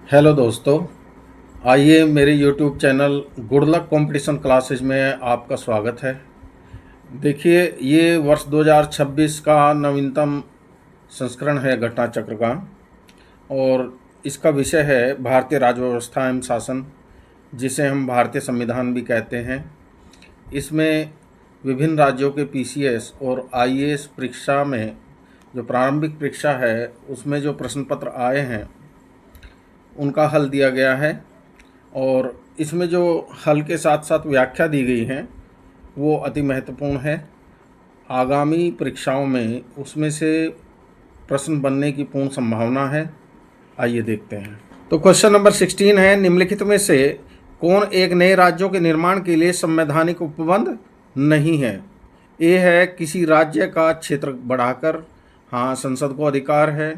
Hello दोस्तों, आइए मेरे YouTube channel good luck competition classes में आपका स्वागत है। देखिए, ये वर्ष 2026 का नवीनतम संस्करण है घटना चक्र का और इसका विषय है भारतीय राज्य व्यवस्था एवं शासन, जिसे हम भारतीय संविधान भी कहते हैं। इसमें विभिन्न राज्यों के पीसीएस और आईएएस परीक्षा में जो प्रारंभिक परीक्षा है उसमें जो प्रश्न पत्र आए हैं उनका हल दिया गया है और इसमें जो हल के साथ साथ व्याख्या दी गई है वो अति महत्वपूर्ण है। आगामी परीक्षाओं में उसमें से प्रश्न बनने की पूर्ण संभावना है। आइए देखते हैं। तो क्वेश्चन नंबर 16 है, निम्नलिखित में से कौन एक नए राज्यों के निर्माण के लिए संवैधानिक उपबंध नहीं है? ए है किसी राज्य का क्षेत्र बढ़ाकर, हाँ संसद को अधिकार है।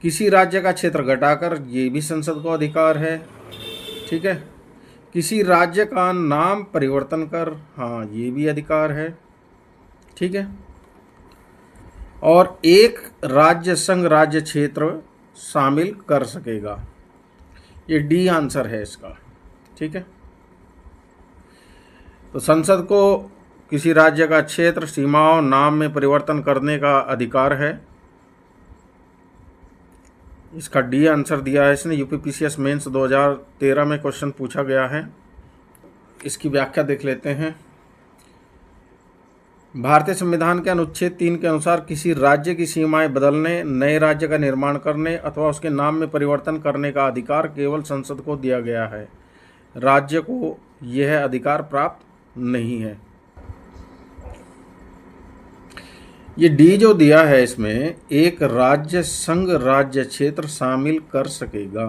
किसी राज्य का क्षेत्र घटाकर, ये भी संसद को अधिकार है। ठीक है। किसी राज्य का नाम परिवर्तन कर, हाँ ये भी अधिकार है। ठीक है। और एक राज्य संघ राज्य क्षेत्र शामिल कर सकेगा, ये डी आंसर है इसका। ठीक है। तो संसद को किसी राज्य का क्षेत्र, सीमाओं, नाम में परिवर्तन करने का अधिकार है, इसका डी आंसर दिया है इसने। यूपीपीसीएस मेंस 2013 में क्वेश्चन पूछा गया है। इसकी व्याख्या देख लेते हैं। भारतीय संविधान के अनुच्छेद 3 के अनुसार किसी राज्य की सीमाएं बदलने, नए राज्य का निर्माण करने अथवा उसके नाम में परिवर्तन करने का अधिकार केवल संसद को दिया गया है। राज्य को यह अधिकार प्राप्त नहीं है। ये डी जो दिया है इसमें, एक राज्य संघ राज्य क्षेत्र शामिल कर सकेगा,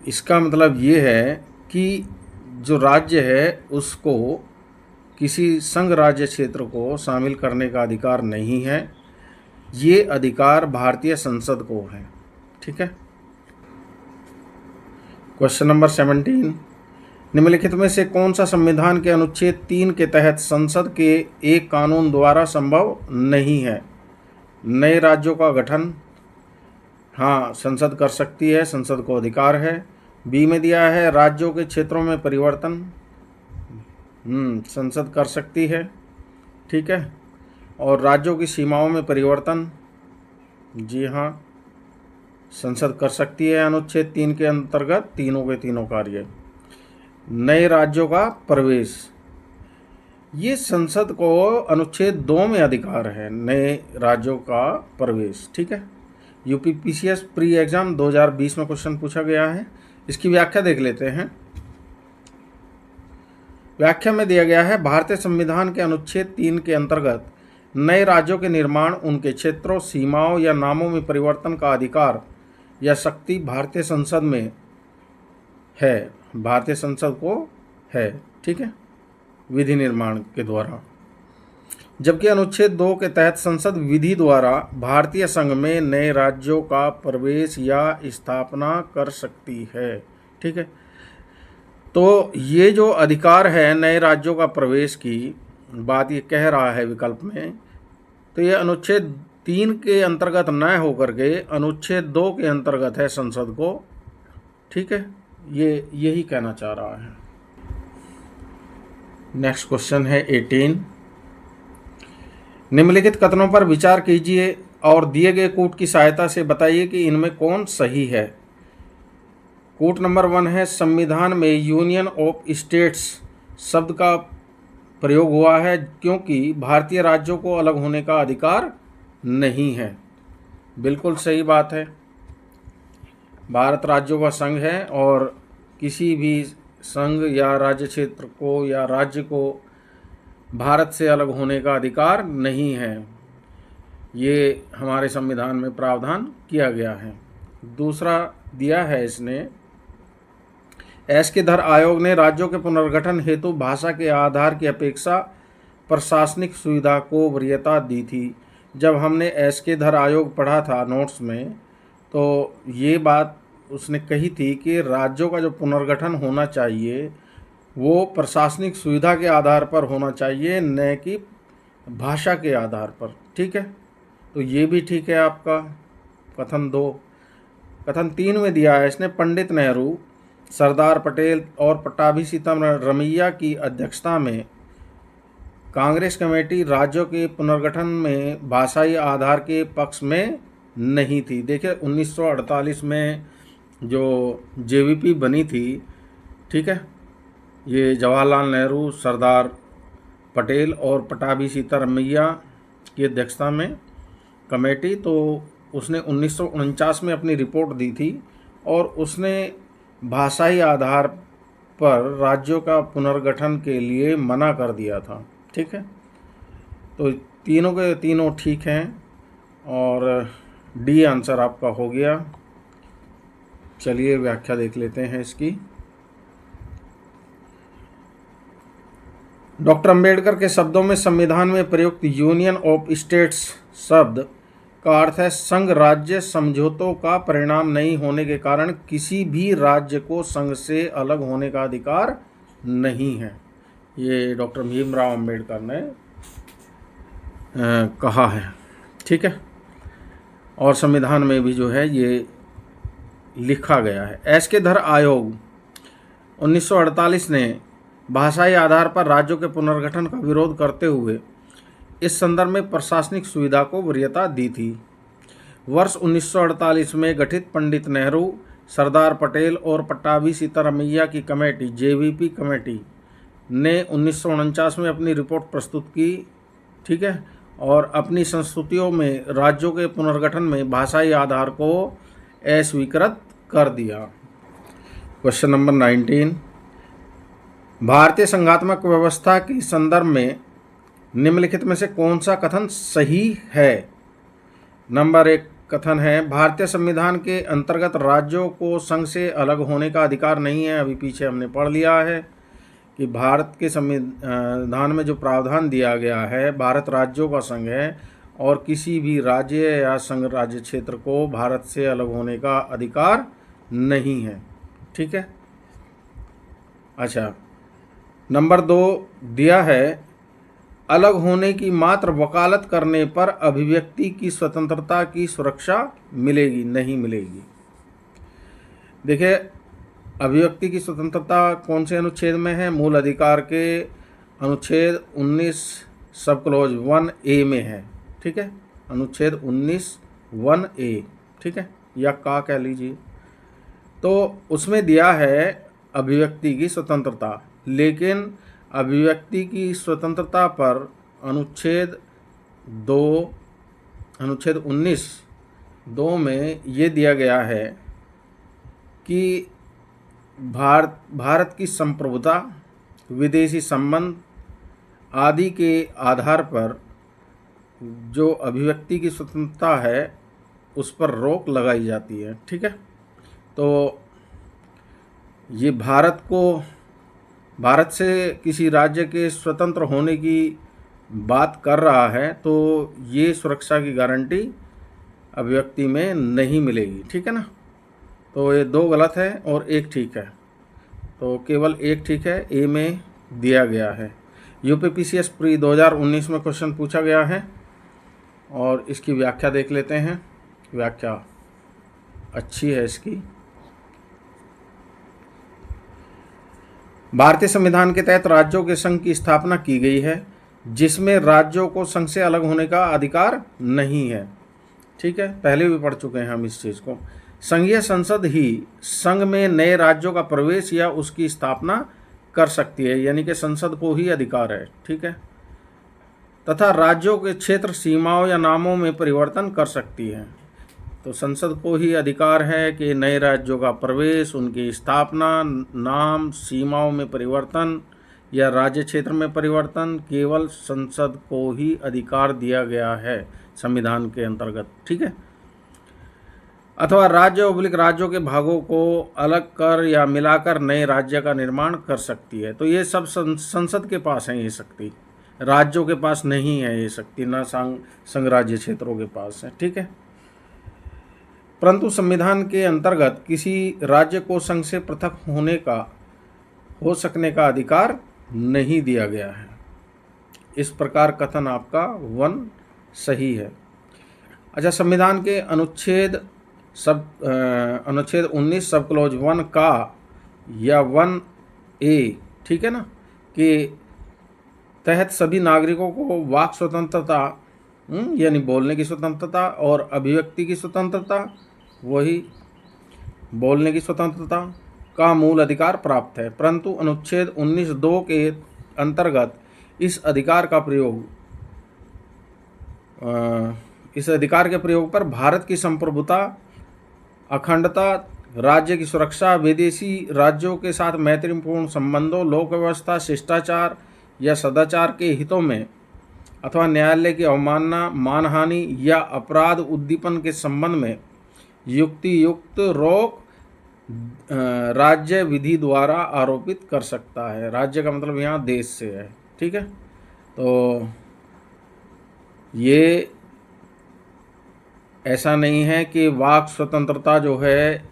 इसका मतलब ये है कि जो राज्य है उसको किसी संघ राज्य क्षेत्र को शामिल करने का अधिकार नहीं है। ये अधिकार भारतीय संसद को है। ठीक है। क्वेश्चन नंबर 17, निम्नलिखित में से कौन सा संविधान के अनुच्छेद 3 के तहत संसद के एक कानून द्वारा संभव नहीं है? नए राज्यों का गठन, हाँ संसद कर सकती है, संसद को अधिकार है। बी में दिया है राज्यों के क्षेत्रों में परिवर्तन, संसद कर सकती है। ठीक है। और राज्यों की सीमाओं में परिवर्तन, जी हाँ संसद कर सकती है अनुच्छेद 3 के अंतर्गत तीनों के तीनों कार्य। नए राज्यों का प्रवेश, ये संसद को अनुच्छेद 2 में अधिकार है, नए राज्यों का प्रवेश। ठीक है। यूपीपीसीएस प्री एग्जाम 2020 में क्वेश्चन पूछा गया है। इसकी व्याख्या देख लेते हैं। व्याख्या में दिया गया है, भारतीय संविधान के अनुच्छेद 3 के अंतर्गत नए राज्यों के निर्माण, उनके क्षेत्रों, सीमाओं या नामों में परिवर्तन का अधिकार या शक्ति भारतीय संसद में है, भारतीय संसद को है। ठीक है, विधि निर्माण के द्वारा। जबकि अनुच्छेद 2 के तहत संसद विधि द्वारा भारतीय संघ में नए राज्यों का प्रवेश या स्थापना कर सकती है। ठीक है। तो ये जो अधिकार है नए राज्यों का प्रवेश की बात ये कह रहा है विकल्प में, तो ये अनुच्छेद 3 के अंतर्गत न होकर के अनुच्छेद 2 के अंतर्गत है संसद को। ठीक है, ये यही कहना चाह रहा है। नेक्स्ट क्वेश्चन है 18, निम्नलिखित कथनों पर विचार कीजिए और दिए गए कूट की सहायता से बताइए कि इनमें कौन सही है। कूट नंबर 1 है, संविधान में यूनियन ऑफ स्टेट्स शब्द का प्रयोग हुआ है क्योंकि भारतीय राज्यों को अलग होने का अधिकार नहीं है। बिल्कुल सही बात है। भारत राज्यों का संघ है और किसी भी संघ या राज्य क्षेत्र को या राज्य को भारत से अलग होने का अधिकार नहीं है। ये हमारे संविधान में प्रावधान किया गया है। दूसरा दिया है इसने, एस के धर आयोग ने राज्यों के पुनर्गठन हेतु भाषा के आधार की अपेक्षा प्रशासनिक सुविधा को वरीयता दी थी। जब हमने एस के धर आयोग पढ़ा था नोट्स में, तो ये बात उसने कही थी कि राज्यों का जो पुनर्गठन होना चाहिए वो प्रशासनिक सुविधा के आधार पर होना चाहिए, न कि भाषा के आधार पर। ठीक है। तो ये भी ठीक है आपका कथन 3 में दिया है इसने, पंडित नेहरू, सरदार पटेल और पट्टाभी सीतारमैया की अध्यक्षता में कांग्रेस कमेटी राज्यों के पुनर्गठन में भाषाई आधार के पक्ष में नहीं थी। देखिए 1948 में जो जेवीपी बनी थी, ठीक है, ये जवाहरलाल नेहरू, सरदार पटेल और पट्टाभी सीतारमैया की अध्यक्षता में कमेटी, तो उसने 1949 में अपनी रिपोर्ट दी थी और उसने भाषाई आधार पर राज्यों का पुनर्गठन के लिए मना कर दिया था। ठीक है, तो तीनों के तीनों ठीक हैं और डी आंसर आपका हो गया। चलिए व्याख्या देख लेते हैं इसकी। डॉक्टर अंबेडकर के शब्दों में संविधान में प्रयुक्त यूनियन ऑफ स्टेट्स शब्द का अर्थ है संघ राज्य समझौतों का परिणाम नहीं होने के कारण किसी भी राज्य को संघ से अलग होने का अधिकार नहीं है। ये डॉक्टर भीमराव अंबेडकर ने कहा है। ठीक है, और संविधान में भी जो है ये लिखा गया है। एसके-धर आयोग 1948 ने भाषाई आधार पर राज्यों के पुनर्गठन का विरोध करते हुए इस संदर्भ में प्रशासनिक सुविधा को वरीयता दी थी। वर्ष 1948 में गठित पंडित नेहरू, सरदार पटेल और पट्टाभी सीतारमैया की कमेटी जेवीपी कमेटी ने 1949 में अपनी रिपोर्ट प्रस्तुत की। ठीक है, और अपनी संस्तुतियों में राज्यों के पुनर्गठन में भाषाई आधार को अस्वीकृत कर दिया। क्वेश्चन नंबर 19, भारतीय संघात्मक व्यवस्था के संदर्भ में निम्नलिखित में से कौन सा कथन सही है? नंबर 1 कथन है, भारतीय संविधान के अंतर्गत राज्यों को संघ से अलग होने का अधिकार नहीं है। अभी पीछे हमने पढ़ लिया है कि भारत के संविधान में जो प्रावधान दिया गया है, भारत राज्यों का संघ है और किसी भी राज्य या संघ राज्य क्षेत्र को भारत से अलग होने का अधिकार नहीं है। ठीक है, अच्छा, नंबर 2 दिया है, अलग होने की मात्र वकालत करने पर अभिव्यक्ति की स्वतंत्रता की सुरक्षा मिलेगी, नहीं मिलेगी। देखिए अभिव्यक्ति की स्वतंत्रता कौन से अनुच्छेद में है? मूल अधिकार के अनुच्छेद 19 सब क्लॉज 1A में है। ठीक है, अनुच्छेद 19 1A, ठीक है, या का कह लीजिए। तो उसमें दिया है अभिव्यक्ति की स्वतंत्रता, लेकिन अभिव्यक्ति की स्वतंत्रता पर अनुच्छेद 19(2) में ये दिया गया है कि भारत की संप्रभुता, विदेशी संबंध आदि के आधार पर जो अभिव्यक्ति की स्वतंत्रता है उस पर रोक लगाई जाती है। ठीक है, तो ये भारत से किसी राज्य के स्वतंत्र होने की बात कर रहा है, तो ये सुरक्षा की गारंटी अभिव्यक्ति में नहीं मिलेगी। ठीक है ना, तो ये 2 गलत है और 1 ठीक है, तो केवल 1 ठीक है, ए में दिया गया है। यूपीपीसीएस प्री 2019 में क्वेश्चन पूछा गया है और इसकी व्याख्या देख लेते हैं। व्याख्या अच्छी है इसकी। भारतीय संविधान के तहत राज्यों के संघ की स्थापना की गई है, जिसमें राज्यों को संघ से अलग होने का अधिकार नहीं है। ठीक है, पहले भी पढ़ चुके हैं हम इस चीज़ को। संघीय संसद ही संघ में नए राज्यों का प्रवेश या उसकी स्थापना कर सकती है, यानी कि संसद को ही अधिकार है। ठीक है, तथा राज्यों के क्षेत्र, सीमाओं या नामों में परिवर्तन कर सकती है। तो संसद को ही अधिकार है कि नए राज्यों का प्रवेश, उनकी स्थापना, नाम, सीमाओं में परिवर्तन या राज्य क्षेत्र में परिवर्तन केवल संसद को ही अधिकार दिया गया है संविधान के अंतर्गत। ठीक है, अथवा राज्यों के भागों को अलग कर या मिलाकर नए राज्य का निर्माण कर सकती है। तो ये सब संसद के पास है ये शक्ति, राज्यों के पास नहीं है ये शक्ति, ना संघ राज्य क्षेत्रों के पास है। ठीक है, परंतु संविधान के अंतर्गत किसी राज्य को संघ से पृथक हो सकने का अधिकार नहीं दिया गया है। इस प्रकार कथन आपका 1 सही है। अच्छा, संविधान के अनुच्छेद 19 सब क्लोज 1 का या 1A, ठीक है ना, कि तहत सभी नागरिकों को वाक स्वतंत्रता, यानी बोलने की स्वतंत्रता और अभिव्यक्ति की स्वतंत्रता, वही बोलने की स्वतंत्रता का मूल अधिकार प्राप्त है। परंतु अनुच्छेद 19(2) के अंतर्गत इस अधिकार के प्रयोग पर भारत की संप्रभुता, अखंडता, राज्य की सुरक्षा, विदेशी राज्यों के साथ मैत्रीपूर्ण संबंधों, लोक व्यवस्था, शिष्टाचार या सदाचार के हितों में अथवा न्यायालय की अवमानना, मानहानि या अपराध उद्दीपन के संबंध में युक्तियुक्त रोक राज्य विधि द्वारा आरोपित कर सकता है। राज्य का मतलब यहाँ देश से है, ठीक है। तो ये ऐसा नहीं है कि वाक स्वतंत्रता जो है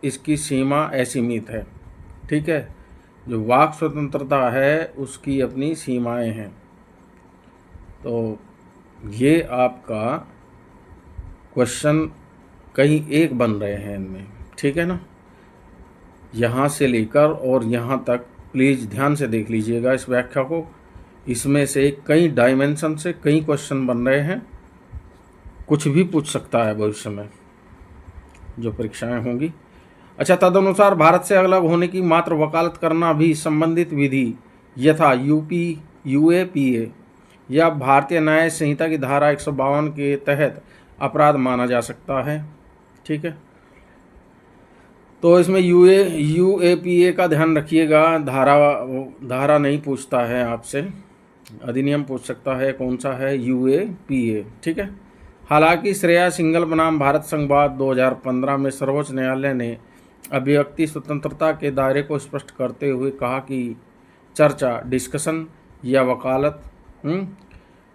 इसकी सीमा असीमित है, ठीक है। जो वाक स्वतंत्रता है उसकी अपनी सीमाएं हैं। तो ये आपका क्वेश्चन कहीं एक बन रहे हैं इनमें, ठीक है ना। यहाँ से लेकर और यहाँ तक प्लीज़ ध्यान से देख लीजिएगा इस व्याख्या को। इसमें से कई डायमेंशन से कई क्वेश्चन बन रहे हैं। कुछ भी पूछ सकता है भविष्य में जो परीक्षाएं होंगी। अच्छा, तदनुसार भारत से अलग होने की मात्र वकालत करना भी संबंधित विधि यथा UAPA या भारतीय न्याय संहिता की धारा 152 के तहत अपराध माना जा सकता है, ठीक है। तो इसमें UAPA का ध्यान रखिएगा। धारा नहीं पूछता है आपसे, अधिनियम पूछ सकता है। कौन सा है? UAPA, ठीक है। हालांकि श्रेया सिंघल बनाम भारत संघवाद 2015 में सर्वोच्च न्यायालय ने अभिव्यक्ति स्वतंत्रता के दायरे को स्पष्ट करते हुए कहा कि चर्चा, डिस्कशन या वकालत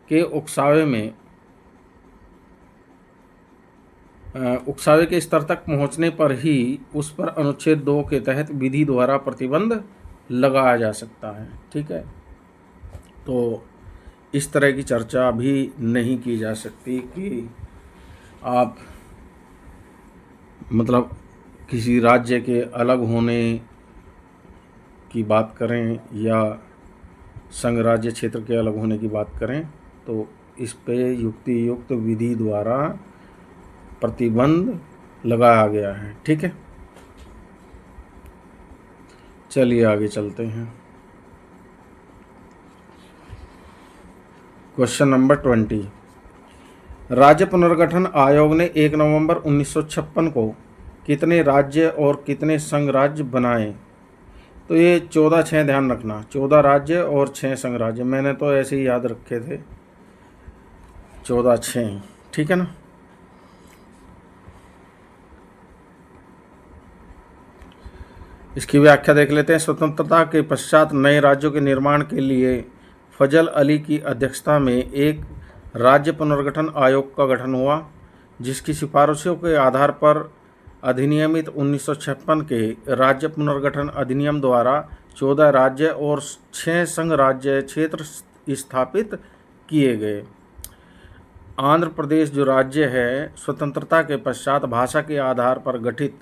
के उकसावे के स्तर तक पहुंचने पर ही उस पर अनुच्छेद 2 के तहत विधि द्वारा प्रतिबंध लगाया जा सकता है, ठीक है। तो इस तरह की चर्चा भी नहीं की जा सकती कि आप मतलब किसी राज्य के अलग होने की बात करें या संघ राज्य क्षेत्र के अलग होने की बात करें, तो इस पे युक्तियुक्त विधि द्वारा प्रतिबंध लगाया गया है, ठीक है। चलिए आगे चलते हैं। Question number 20। राज्य पुनर्गठन आयोग ने 1 नवंबर 1956 को कितने राज्य और कितने संघ राज्य बनाए? तो ये 14-6 ध्यान रखना, 14 राज्य और 6 संघ राज्य। मैंने तो ऐसे ही याद रखे थे, 14-6, ठीक है ना। इसकी व्याख्या देख लेते हैं। स्वतंत्रता के पश्चात नए राज्यों के निर्माण के लिए फजल अली की अध्यक्षता में एक राज्य पुनर्गठन आयोग का गठन हुआ, जिसकी सिफारिशों के आधार पर अधिनियमित 1956 के राज्य पुनर्गठन अधिनियम द्वारा 14 राज्य और 6 संघ राज्य क्षेत्र स्थापित किए गए। आंध्र प्रदेश जो राज्य है, स्वतंत्रता के पश्चात भाषा के आधार पर गठित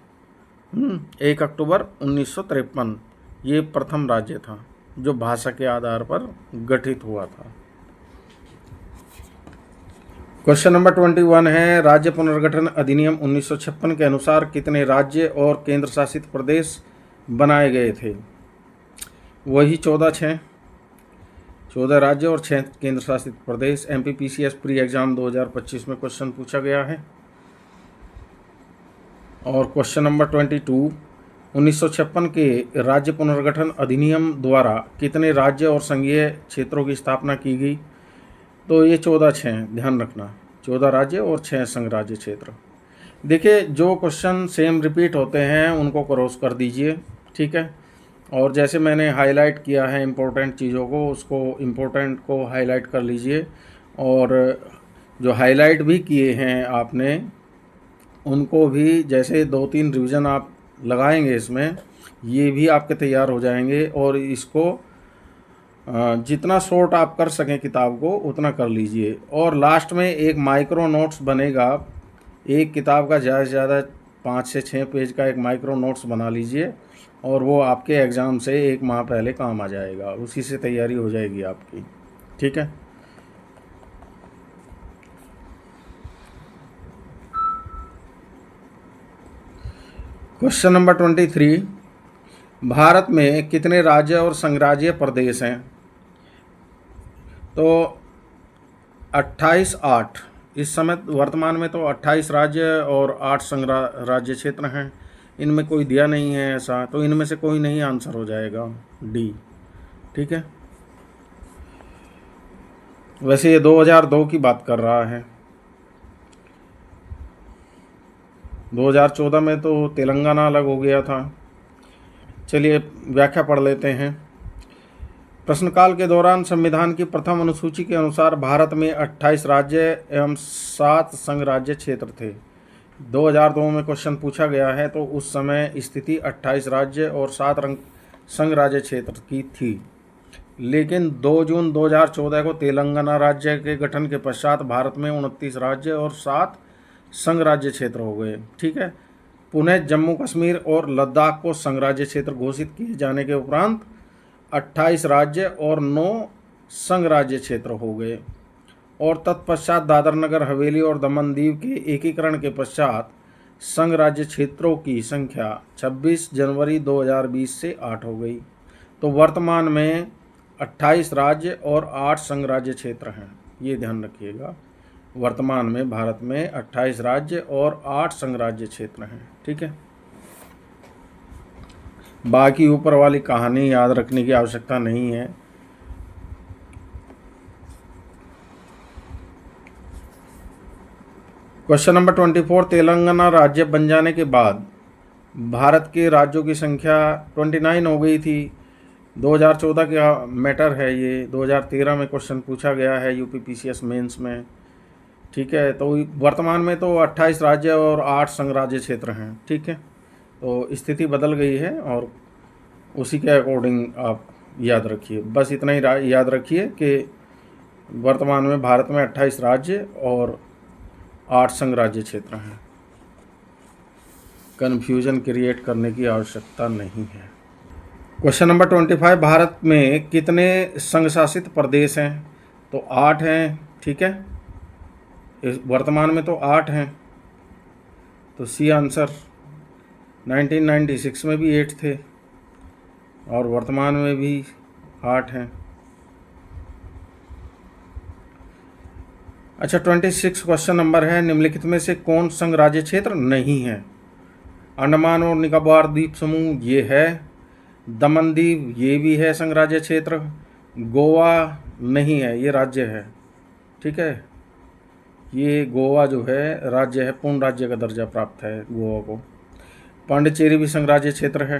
1 अक्टूबर 1953 ये प्रथम राज्य था जो भाषा के आधार पर गठित हुआ था। क्वेश्चन नंबर 21 है, राज्य पुनर्गठन अधिनियम 1956 के अनुसार कितने राज्य और केंद्र शासित प्रदेश बनाए गए थे? वही 14 राज्य और 6 केंद्र शासित प्रदेश। MPPCS प्री एग्जाम 2025 में क्वेश्चन पूछा गया है। और क्वेश्चन नंबर 22, 1956 के राज्य पुनर्गठन अधिनियम द्वारा कितने राज्य और संघीय क्षेत्रों की स्थापना की गई? तो ये 14-6 ध्यान रखना, 14 राज्य और 6 संघ राज्य क्षेत्र। देखिए, जो क्वेश्चन सेम रिपीट होते हैं उनको क्रॉस कर दीजिए, ठीक है। और जैसे मैंने हाईलाइट किया है इम्पोर्टेंट चीज़ों को, उसको इम्पोर्टेंट को हाईलाइट कर लीजिए। और जो हाईलाइट भी किए हैं आपने उनको भी जैसे 2-3 रिवीजन आप लगाएंगे इसमें, ये भी आपके तैयार हो जाएंगे और इसको जितना शॉर्ट आप कर सकें किताब को उतना कर लीजिए। और लास्ट में एक माइक्रो नोट्स बनेगा, एक किताब का ज़्यादा से ज़्यादा 5 से 6 पेज का एक माइक्रो नोट्स बना लीजिए, और वो आपके एग्ज़ाम से 1 माह पहले काम आ जाएगा, उसी से तैयारी हो जाएगी आपकी। ठीक है। क्वेश्चन नंबर 23, भारत में कितने राज्य और संघराज्य प्रदेश हैं? तो 28 इस समय वर्तमान में तो 28 राज्य और 8 संघ राज्य क्षेत्र हैं। इनमें कोई दिया नहीं है ऐसा, तो इनमें से कोई नहीं आंसर हो जाएगा, डी। ठीक है। वैसे ये 2002 की बात कर रहा है, 2014 में तो तेलंगाना अलग हो गया था। चलिए व्याख्या पढ़ लेते हैं। प्रश्नकाल के दौरान संविधान की प्रथम अनुसूची के अनुसार भारत में 28 राज्य एवं 7 संघ राज्य क्षेत्र थे। 2002 में क्वेश्चन पूछा गया है, तो उस समय स्थिति 28 राज्य और 7 संघ राज्य क्षेत्र की थी। लेकिन 2 जून 2014 को तेलंगाना राज्य के गठन के पश्चात भारत में 29 राज्य और 7 संघ राज्य क्षेत्र हो गए। ठीक है। पुनः जम्मू कश्मीर और लद्दाख को संघ राज्य क्षेत्र घोषित किए जाने के उपरांत 28 राज्य और 9 संघ राज्य क्षेत्र हो गए, और तत्पश्चात दादर नगर हवेली और दमन दीव के एकीकरण के पश्चात संघ राज्य क्षेत्रों की संख्या 26 जनवरी 2020 से 8 हो गई। तो वर्तमान में 28 राज्य और 8 संघ राज्य क्षेत्र हैं, ये ध्यान रखिएगा। वर्तमान में भारत में 28 राज्य और 8 संघ राज्य क्षेत्र हैं। ठीक है। बाकी ऊपर वाली कहानी याद रखने की आवश्यकता नहीं है। क्वेश्चन नंबर 24, तेलंगाना राज्य बन जाने के बाद भारत के राज्यों की संख्या 29 हो गई थी। 2014 का मैटर है ये, 2013 में क्वेश्चन पूछा गया है यूपीपीसीएस मेंस में। ठीक है। तो वर्तमान में तो 28 राज्य और 8 संघ राज्य क्षेत्र हैं। ठीक है। तो स्थिति बदल गई है, और उसी के अकॉर्डिंग आप याद रखिए। बस इतना ही याद रखिए कि वर्तमान में भारत में 28 राज्य और 8 संघ राज्य क्षेत्र हैं। कन्फ्यूजन क्रिएट करने की आवश्यकता नहीं है। क्वेश्चन नंबर 25, भारत में कितने संघ शासित प्रदेश हैं? तो 8 हैं। ठीक है। वर्तमान में तो 8 हैं, तो सी आंसर। 1996 में भी 8 थे, और वर्तमान में भी 8 हैं। अच्छा, 26 क्वेश्चन नंबर है, निम्नलिखित में से कौन संघ राज्य क्षेत्र नहीं है? अंडमान और निकोबार द्वीप समूह ये है, दमन दीव ये भी है संघ राज्य क्षेत्र, गोवा नहीं है, ये राज्य है। ठीक है। ये गोवा जो है राज्य है, पूर्ण राज्य का दर्जा प्राप्त है गोवा को। पांडिचेरी भी संघ राज्य क्षेत्र है,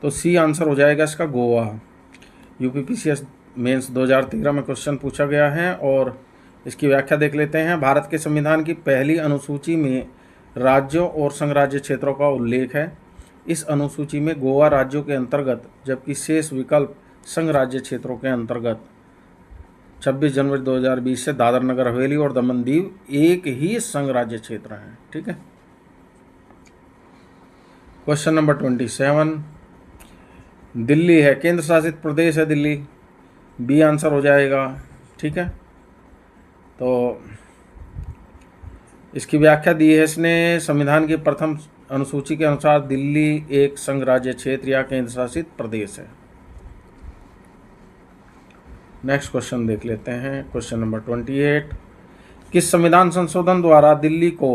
तो सी आंसर हो जाएगा इसका, गोवा। यूपीपीसीएस मेंस 2013 में क्वेश्चन पूछा गया है, और इसकी व्याख्या देख लेते हैं। भारत के संविधान की पहली अनुसूची में राज्यों और संघ राज्य क्षेत्रों का उल्लेख है। इस अनुसूची में गोवा राज्यों के अंतर्गत, जबकि शेष विकल्प संघ राज्य क्षेत्रों के अंतर्गत। 26 जनवरी 2020 से दादर नगर हवेली और दमन दीव एक ही संघ राज्य क्षेत्र हैं। ठीक है। क्वेश्चन नंबर 27, दिल्ली है, केंद्र शासित प्रदेश है दिल्ली, बी आंसर हो जाएगा। ठीक है। तो इसकी व्याख्या दी है इसने, संविधान की प्रथम अनुसूची के अनुसार दिल्ली एक संघ राज्य क्षेत्र या केंद्र शासित प्रदेश है। नेक्स्ट क्वेश्चन देख लेते हैं। क्वेश्चन नंबर 28, किस संविधान संशोधन द्वारा दिल्ली को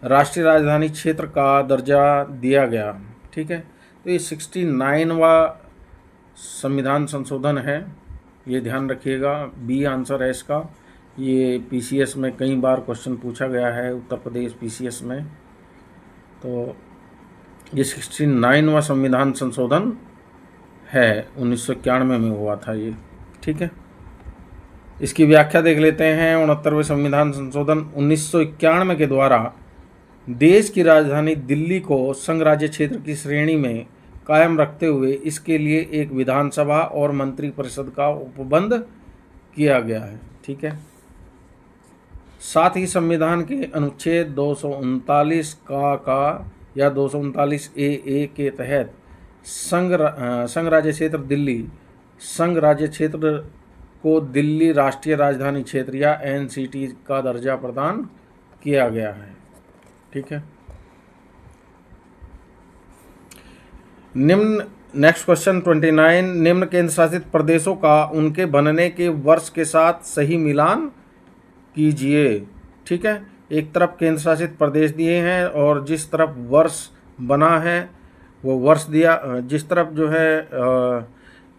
राष्ट्रीय राजधानी क्षेत्र का दर्जा दिया गया? ठीक है। तो ये 69वां संविधान संशोधन है, ये ध्यान रखिएगा, बी आंसर है इसका। ये पीसीएस में कई बार क्वेश्चन पूछा गया है, उत्तर प्रदेश पीसीएस में। तो ये 69वां संविधान संशोधन है, 1991 में हुआ था ये। ठीक है। इसकी व्याख्या देख लेते हैं। 69वें संविधान संशोधन 1991 के द्वारा देश की राजधानी दिल्ली को संघ राज्य क्षेत्र की श्रेणी में कायम रखते हुए इसके लिए एक विधानसभा और मंत्रिपरिषद का उपबंध किया गया है। ठीक है। साथ ही संविधान के अनुच्छेद 239 का या 239 ए के तहत संघ राज्य क्षेत्र दिल्ली संघ राज्य क्षेत्र को दिल्ली राष्ट्रीय राजधानी क्षेत्र या एनसीटी का दर्जा प्रदान किया गया है। ठीक है। नेक्स्ट क्वेश्चन 29, निम्न केंद्र शासित प्रदेशों का उनके बनने के वर्ष के साथ सही मिलान कीजिए। ठीक है। एक तरफ केंद्र शासित प्रदेश दिए हैं और जिस तरफ वर्ष बना है वो वर्ष दिया, जिस तरफ जो है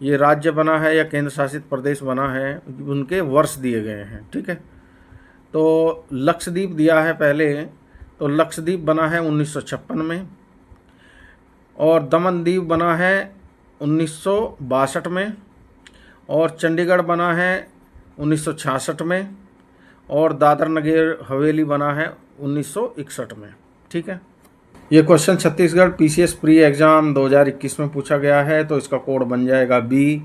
ये राज्य बना है या केंद्र शासित प्रदेश बना है उनके वर्ष दिए गए हैं। ठीक है। तो लक्षद्वीप दिया है पहले, तो लक्षद्वीप बना है 1956 में और दमन दीव बना है 1962 में और चंडीगढ़ बना है 1966 में और दादर नगर हवेली बना है 1961 में। ठीक है। ये question Chhattisgarh PCS pre exam 2021 में पूछा गया है, तो इसका कोड बन जाएगा बी,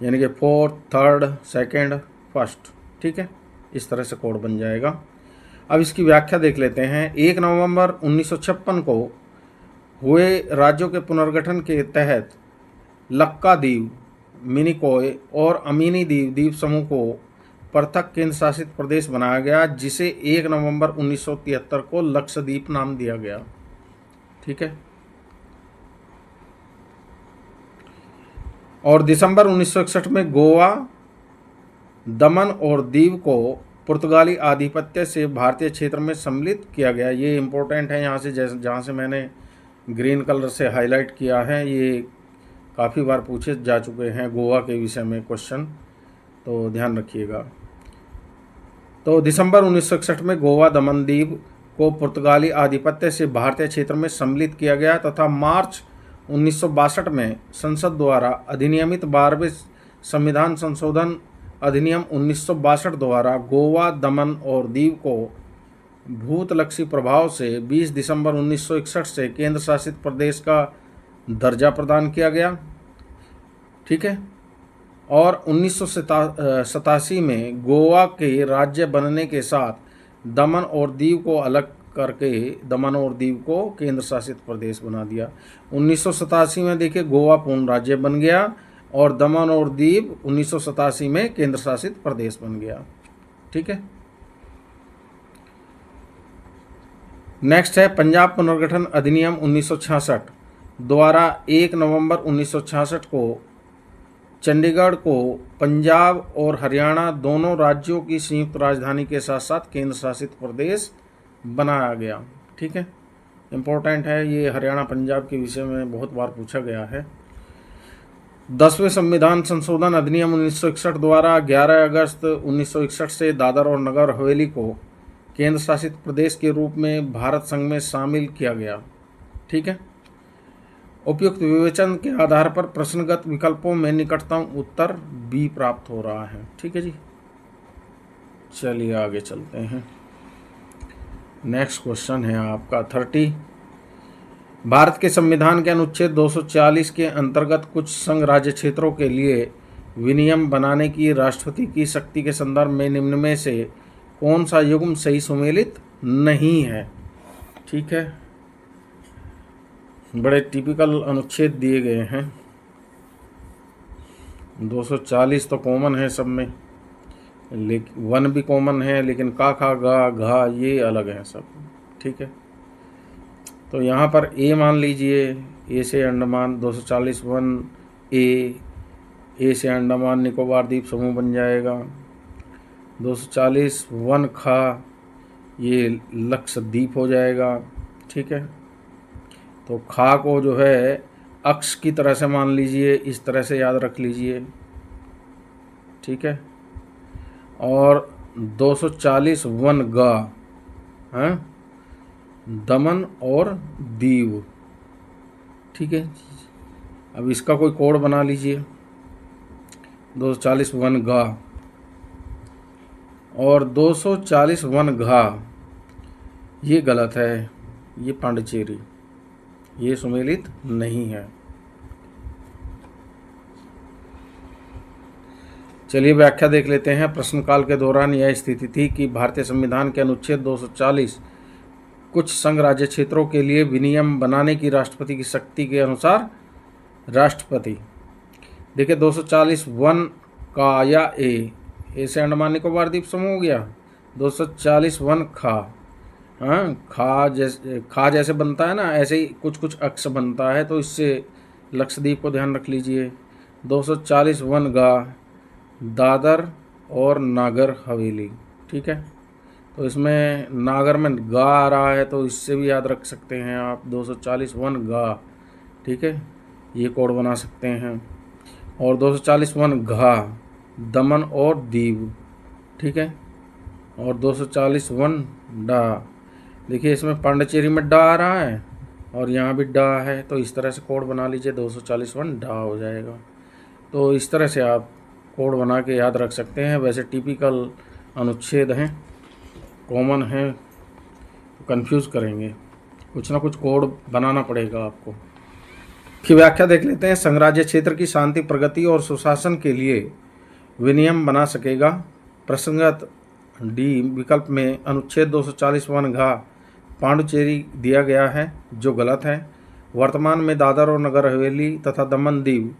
यानी कि 4th, 3rd, 2nd, 1st। ठीक है। इस तरह से कोड बन जाएगा। अब इसकी व्याख्या देख लेते हैं। 1 नवंबर 1956 को हुए राज्यों के पुनर्गठन के तहत लक्काद्वीप, मिनिकॉय और अमीनी द्वीप द्वीप समूह को पृथक केंद्र शासित प्रदेश बनाया गया, जिसे 1 नवंबर 1973 को लक्षद्वीप नाम दिया गया। ठीक है। और दिसंबर 1961 में गोवा, दमन और दीव को पुर्तगाली आधिपत्य से भारतीय क्षेत्र में सम्मिलित किया गया। ये इम्पोर्टेंट है, यहाँ से जहाँ से मैंने ग्रीन कलर से हाईलाइट किया है, ये काफ़ी बार पूछे जा चुके हैं गोवा के विषय में क्वेश्चन, तो ध्यान रखिएगा। तो दिसंबर 1961 में गोवा, दमन, दीव को पुर्तगाली आधिपत्य से भारतीय क्षेत्र में सम्मिलित किया गया तथा मार्च 1962 में संसद द्वारा अधिनियमित 12वें संविधान संशोधन अधिनियम 1962 द्वारा गोवा, दमन और दीव को भूतलक्षी प्रभाव से 20 दिसंबर 1961 से केंद्र शासित प्रदेश का दर्जा प्रदान किया गया। ठीक है। और 1987 में गोवा के राज्य बनने के साथ दमन और दीव को अलग करके दमन और दीव को केंद्र शासित प्रदेश बना दिया। 1987 में देखिए गोवा पूर्ण राज्य बन गया और दमन और दीव 1987 में केंद्र शासित प्रदेश बन गया। ठीक है। नेक्स्ट है पंजाब पुनर्गठन अधिनियम 1966 द्वारा 1 नवंबर 1966 को चंडीगढ़ को पंजाब और हरियाणा दोनों राज्यों की संयुक्त राजधानी के साथ साथ केंद्र शासित प्रदेश बनाया गया। ठीक है। इम्पोर्टेंट है, ये हरियाणा पंजाब के विषय में बहुत बार पूछा गया है। 10वें संविधान संशोधन अधिनियम 1961 द्वारा 11 अगस्त 1961 से दादर और नगर हवेली को केंद्र शासित प्रदेश के रूप में भारत संघ में शामिल किया गया। ठीक है। उपयुक्त विवेचन के आधार पर प्रश्नगत विकल्पों में निकटतम उत्तर बी प्राप्त हो रहा है। ठीक है जी। चलिए आगे चलते हैं। नेक्स्ट क्वेश्चन है आपका 30। भारत के संविधान के अनुच्छेद 240 के अंतर्गत कुछ संघ राज्य क्षेत्रों के लिए विनियम बनाने की राष्ट्रपति की शक्ति के संदर्भ में निम्न में से कौन सा युग्म सही सुमेलित नहीं है। ठीक है। बड़े टिपिकल अनुच्छेद दिए गए हैं। 240 तो कॉमन है सब में, लेकिन 1 भी कॉमन है, लेकिन का, खा, गा, घा ये अलग हैं सब। ठीक है। तो यहाँ पर ए मान लीजिए, ए से अंडमान 240 1 ए से अंडमान निकोबार द्वीप समूह बन जाएगा। 240 1 खा ये लक्षद्वीप हो जाएगा। ठीक है। तो खा को जो है अक्ष की तरह से मान लीजिए, इस तरह से याद रख लीजिए। ठीक है। और 240 1 गा, हाँ, दमन और दीव। ठीक है। अब इसका कोई कोड बना लीजिए। 240 1 गा और 240 1 घा ये गलत है, ये पांडिचेरी। ये सुमेलित नहीं है। चलिए व्याख्या देख लेते हैं। प्रश्नकाल के दौरान यह स्थिति थी कि भारतीय संविधान के अनुच्छेद 240 कुछ संघ राज्य क्षेत्रों के लिए विनियम बनाने की राष्ट्रपति की शक्ति के अनुसार राष्ट्रपति, देखिए 240 वन का या ए से अंडमान निकोबार द्वीप समूह हो गया, 240 वन खा, हाँ खा जैसे बनता है ना, ऐसे ही कुछ कुछ अक्ष बनता है, तो इससे लक्षद्वीप को ध्यान रख लीजिए। 240 वन गा दादर और नागर हवेली, ठीक है। तो इसमें नागर में गा आ रहा है, तो इससे भी याद रख सकते हैं आप 240 वन गा, ठीक है, ये कोड बना सकते हैं। और 240 वन घा दमन और दीव, ठीक है। और 240 वन डा, देखिए इसमें पांडिचेरी में डा आ रहा है और यहाँ भी डा है, तो इस तरह से कोड बना लीजिए, 240 वन डा हो जाएगा। तो इस तरह से आप कोड बना के याद रख सकते हैं। वैसे टिपिकल अनुच्छेद हैं, कॉमन है, तो कंफ्यूज करेंगे, कुछ ना कुछ कोड बनाना पड़ेगा आपको। की व्याख्या देख लेते हैं। संघराज्य क्षेत्र की शांति, प्रगति और सुशासन के लिए विनियम बना सकेगा। प्रसंगत डी विकल्प में अनुच्छेद 240 वन घा पांडुचेरी दिया गया है, जो गलत है। वर्तमान में दादर और नगर हवेली तथा दमन दीव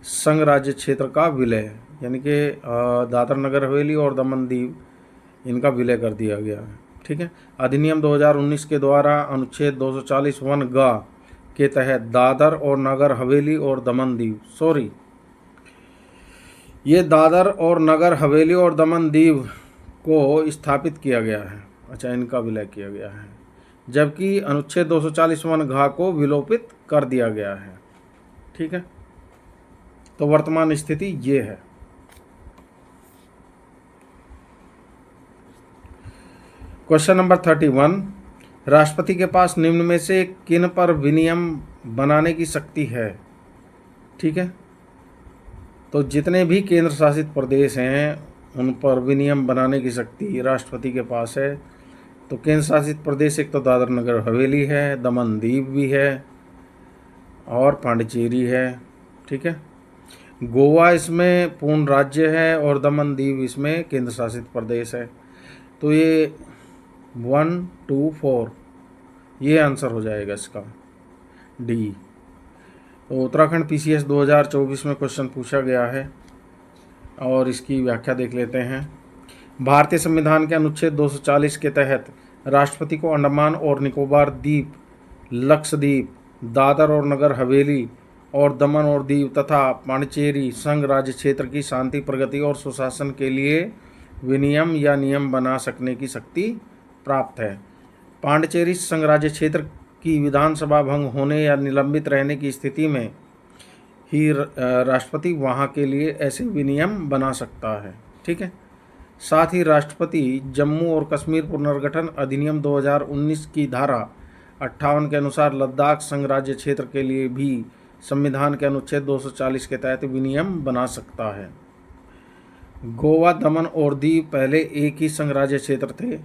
संघ राज्य क्षेत्र का विलय, यानी कि दादर नगर हवेली और दमन दीव इनका विलय कर दिया गया है, ठीक है। अधिनियम 2019 के द्वारा अनुच्छेद 240 वन गा के तहत दादर और नगर हवेली और दमन दीव, सॉरी ये दादर और नगर हवेली और दमन दीव को स्थापित किया गया है, अच्छा इनका विलय किया गया है, जबकि अनुच्छेद 240 वन घा को विलोपित कर दिया गया है, ठीक है। तो वर्तमान स्थिति ये है। क्वेश्चन नंबर 31, राष्ट्रपति के पास निम्न में से किन पर विनियम बनाने की शक्ति है, ठीक है। तो जितने भी केंद्र शासित प्रदेश हैं उन पर विनियम बनाने की शक्ति राष्ट्रपति के पास है। तो केंद्र शासित प्रदेश एक तो दादर नगर हवेली है, दमन दीव भी है और पांडिचेरी है, ठीक है। गोवा इसमें पूर्ण राज्य है और दमन दीव इसमें केंद्र शासित प्रदेश है। तो ये 1, 2, 4 ये आंसर हो जाएगा इसका डी। तो उत्तराखंड पीसीएस 2024 में क्वेश्चन पूछा गया है और इसकी व्याख्या देख लेते हैं। भारतीय संविधान के अनुच्छेद 240 के तहत राष्ट्रपति को अंडमान और निकोबार द्वीप, लक्षद्वीप, दादर और नगर हवेली और दमन और दीव तथा पांडिचेरी संघ राज्य क्षेत्र की शांति, प्रगति और सुशासन के लिए विनियम या नियम बना सकने की शक्ति प्राप्त है। पांडिचेरी संघ राज्य क्षेत्र की विधानसभा भंग होने या निलंबित रहने की स्थिति में ही राष्ट्रपति वहाँ के लिए ऐसे विनियम बना सकता है, ठीक है। साथ ही राष्ट्रपति जम्मू और कश्मीर पुनर्गठन अधिनियम 2019 की धारा 58 के अनुसार लद्दाख संघ राज्य क्षेत्र के लिए भी संविधान के अनुच्छेद 240 के तहत विनियम बना सकता है। गोवा, दमन और दीव पहले एक ही संघ राज्य क्षेत्र थे।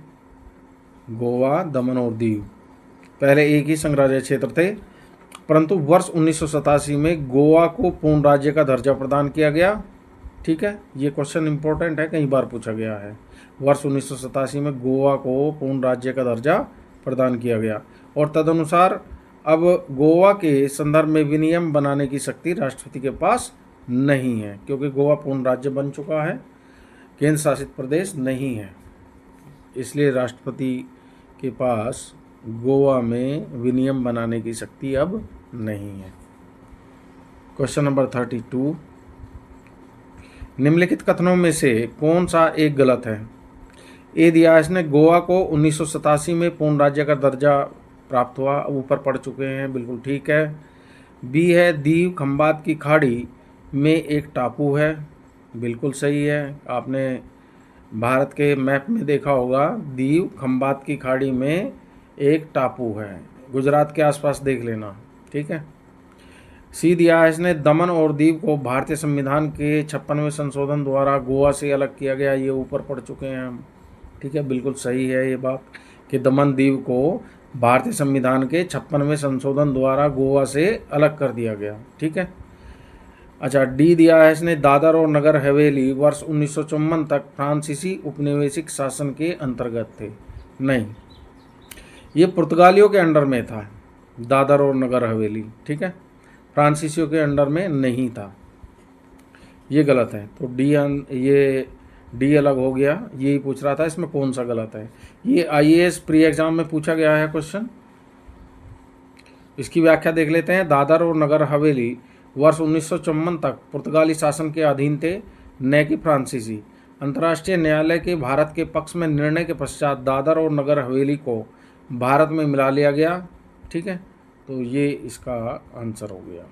गोवा, दमन और दीव पहले एक ही संघ राज्य क्षेत्र थे, परंतु वर्ष 1987 में गोवा को पूर्ण राज्य का दर्जा प्रदान किया गया, ठीक है। ये क्वेश्चन इंपॉर्टेंट है, कई बार पूछा गया है। वर्ष 1987 में गोवा को पूर्ण राज्य का दर्जा प्रदान किया गया और तदनुसार अब गोवा के संदर्भ में विनियम बनाने की शक्ति राष्ट्रपति के पास नहीं है, क्योंकि गोवा पूर्ण राज्य बन चुका है, केंद्र शासित प्रदेश नहीं है, इसलिए राष्ट्रपति के पास गोवा में विनियम बनाने की शक्ति अब नहीं है। क्वेश्चन नंबर 32, निम्नलिखित कथनों में से कौन सा एक गलत है। ए दिया इसने गोवा को 1987 में पूर्ण राज्य का दर्जा प्राप्त हुआ, ऊपर पढ़ चुके हैं, बिल्कुल ठीक है। बी है दीव खंबात की खाड़ी में एक टापू है, बिल्कुल सही है। आपने भारत के मैप में देखा होगा, दीव खंबात की खाड़ी में एक टापू है, गुजरात के आसपास देख लेना, ठीक है। सी दिया है इसने दमन और दीव को भारतीय संविधान के 56वें संशोधन द्वारा गोवा से अलग किया गया, ये ऊपर पढ़ चुके हैं हम, ठीक है, बिल्कुल सही है ये बात कि दमन दीव को भारतीय संविधान के 56वें संशोधन द्वारा गोवा से अलग कर दिया गया। ठीक है। अच्छा, डी दिया है इसने, दादर और नगर हवेली वर्ष 1954 तक फ्रांसीसी उपनिवेशिक शासन के अंतर्गत थे। नहीं, ये पुर्तगालियों के अंडर में था, दादर और नगर हवेली। ठीक है, फ्रांसीसियों के अंडर में नहीं था, ये गलत है। तो ये डी अलग हो गया, यही पूछ रहा था इसमें कौन सा गलत है। ये आईएएस प्री एग्जाम में पूछा गया है क्वेश्चन। इसकी व्याख्या देख लेते हैं। दादर और नगर हवेली वर्ष 1954 तक पुर्तगाली शासन के अधीन थे, न कि फ्रांसीसी। अंतर्राष्ट्रीय न्यायालय के भारत के पक्ष में निर्णय के पश्चात दादर और नगर हवेली को भारत में मिला लिया गया। ठीक है, तो ये इसका आंसर हो गया।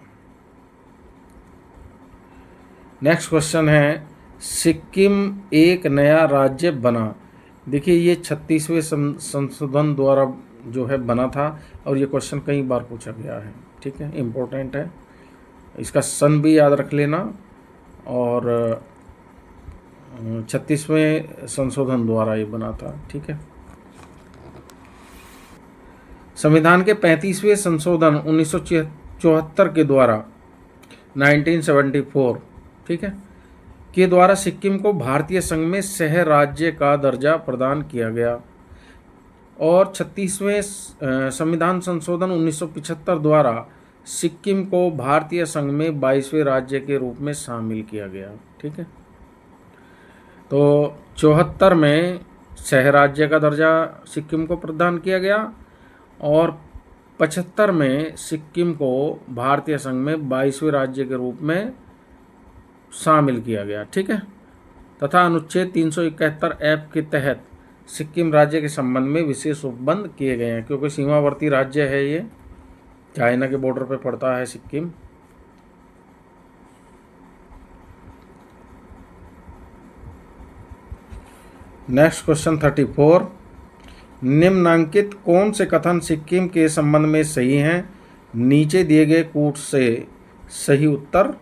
नेक्स्ट क्वेश्चन है, सिक्किम एक नया राज्य बना। देखिए, ये 36वें संशोधन द्वारा जो है बना था, और ये क्वेश्चन कई बार पूछा गया है। ठीक है, इम्पोर्टेंट है, इसका सन भी याद रख लेना। और 36वें संशोधन द्वारा ये बना था। ठीक है। संविधान के 35वें संशोधन 1974 के द्वारा 1974, ठीक है, के द्वारा सिक्किम को भारतीय संघ में सह राज्य का दर्जा प्रदान किया गया। और 36वें संविधान संशोधन 1975 द्वारा सिक्किम को भारतीय संघ में 22वें राज्य के रूप में शामिल किया गया। ठीक है, तो 74 में सह राज्य का दर्जा सिक्किम को प्रदान किया गया, और 75 में सिक्किम को भारतीय संघ में 22वें राज्य के रूप में शामिल किया गया। ठीक है, तथा अनुच्छेद 371F के तहत सिक्किम राज्य के संबंध में विशेष उपबंध किए गए हैं, क्योंकि सीमावर्ती राज्य है, ये चाइना के बॉर्डर पे पड़ता है सिक्किम। नेक्स्ट क्वेश्चन 34, निम्नांकित कौन से कथन सिक्किम के संबंध में सही हैं? नीचे दिए गए कूट से सही उत्तर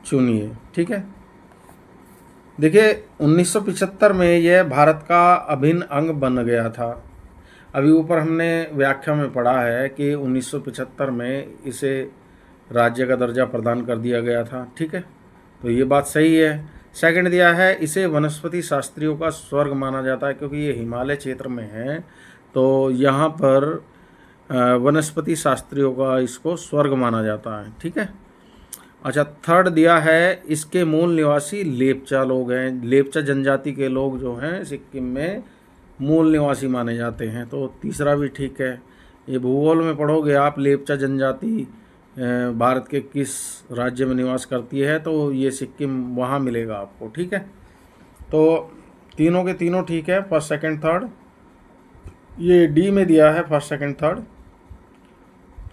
चुनिए। ठीक है, देखिए 1975 में यह भारत का अभिन्न अंग बन गया था। अभी ऊपर हमने व्याख्या में पढ़ा है कि 1975 में इसे राज्य का दर्जा प्रदान कर दिया गया था। ठीक है, तो ये बात सही है। सेकंड दिया है, इसे वनस्पति शास्त्रियों का स्वर्ग माना जाता है, क्योंकि ये हिमालय क्षेत्र में है, तो यहाँ पर वनस्पति शास्त्रियों का इसको स्वर्ग माना जाता है। ठीक है। अच्छा, थर्ड दिया है, इसके मूल निवासी लेपचा लोग हैं। लेपचा जनजाति के लोग जो हैं सिक्किम में मूल निवासी माने जाते हैं, तो तीसरा भी ठीक है। ये भूगोल में पढ़ोगे आप, लेपचा जनजाति भारत के किस राज्य में निवास करती है, तो ये सिक्किम वहाँ मिलेगा आपको। ठीक है, तो तीनों के तीनों ठीक है, फर्स्ट सेकंड थर्ड। ये डी में दिया है फर्स्ट सेकंड थर्ड।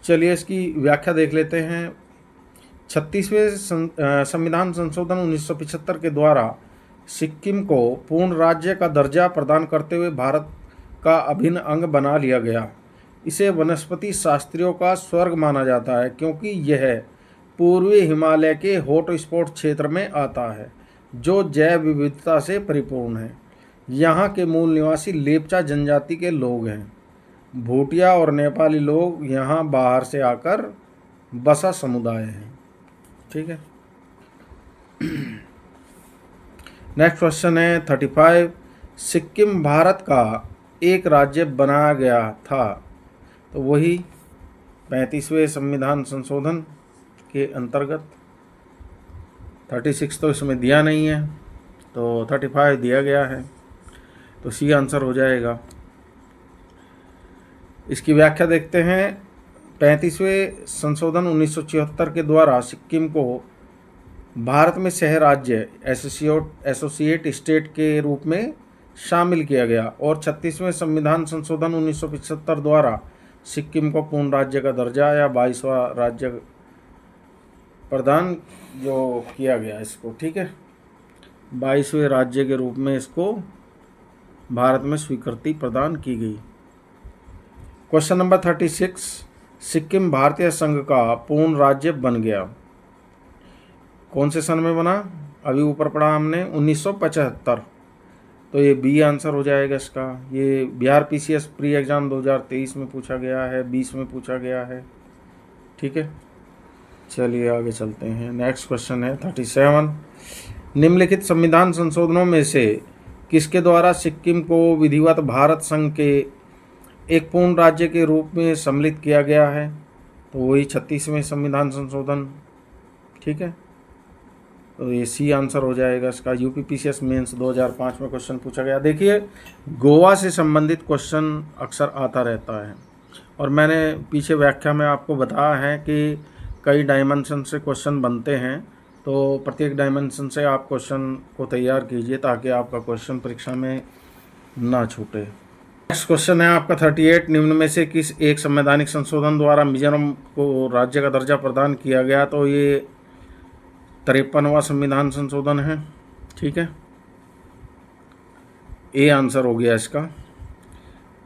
चलिए इसकी व्याख्या देख लेते हैं। 36वें संविधान संशोधन 1975 के द्वारा सिक्किम को पूर्ण राज्य का दर्जा प्रदान करते हुए भारत का अभिन्न अंग बना लिया गया। इसे वनस्पति शास्त्रियों का स्वर्ग माना जाता है, क्योंकि यह पूर्वी हिमालय के हॉट स्पॉट क्षेत्र में आता है, जो जैव विविधता से परिपूर्ण है। यहाँ के मूल निवासी लेपचा जनजाति के लोग हैं। भूटिया और नेपाली लोग यहाँ बाहर से आकर बसा समुदाय है। ठीक है। नेक्स्ट क्वेश्चन है 35, सिक्किम भारत का एक राज्य बनाया गया था, तो वही 35वें संविधान संशोधन के अंतर्गत। 36 तो इसमें दिया नहीं है, तो 35 दिया गया है, तो सी आंसर हो जाएगा। इसकी व्याख्या देखते हैं। 35वें संशोधन 1974 के द्वारा सिक्किम को भारत में सह राज्य एसोसिएट स्टेट के रूप में शामिल किया गया, और 36वें संविधान संशोधन 1975 द्वारा सिक्किम को पूर्ण राज्य का दर्जा या 22वां राज्य प्रदान जो किया गया इसको। ठीक है, 22वें राज्य के रूप में इसको भारत में स्वीकृति प्रदान की गई। क्वेश्चन नंबर 36, सिक्किम भारतीय संघ का पूर्ण राज्य बन गया। कौन से सन में बना? अभी ऊपर पढ़ा हमने 1975। तो ये बी आंसर हो जाएगा इसका। ये बिहार पीसीएस प्री एग्ज़ाम 2023 में पूछा गया है, 20 में पूछा गया है। ठीक है, चलिए आगे चलते हैं। नेक्स्ट क्वेश्चन है 37। निम्नलिखित संविधान संशोधनों में से किसके द्वारा सिक्किम को विधिवत भारत संघ के एक पूर्ण राज्य के रूप में सम्मिलित किया गया है? तो वही 36वें संविधान संशोधन। ठीक है, तो ये सी आंसर हो जाएगा इसका। यूपी पीसीएस मेंस 2005 में क्वेश्चन पूछा गया। देखिए, गोवा से संबंधित क्वेश्चन अक्सर आता रहता है, और मैंने पीछे व्याख्या में आपको बताया है कि कई डायमेंशन से क्वेश्चन बनते हैं, तो प्रत्येक डायमेंशन से आप क्वेश्चन को तैयार कीजिए ताकि आपका क्वेश्चन परीक्षा में ना छूटे। नेक्स्ट क्वेश्चन है आपका 38। निम्न में से किस एक संवैधानिक संशोधन द्वारा मिजोरम को राज्य का दर्जा प्रदान किया गया? तो ये 53वां संविधान संशोधन है। ठीक है, ए आंसर हो गया इसका।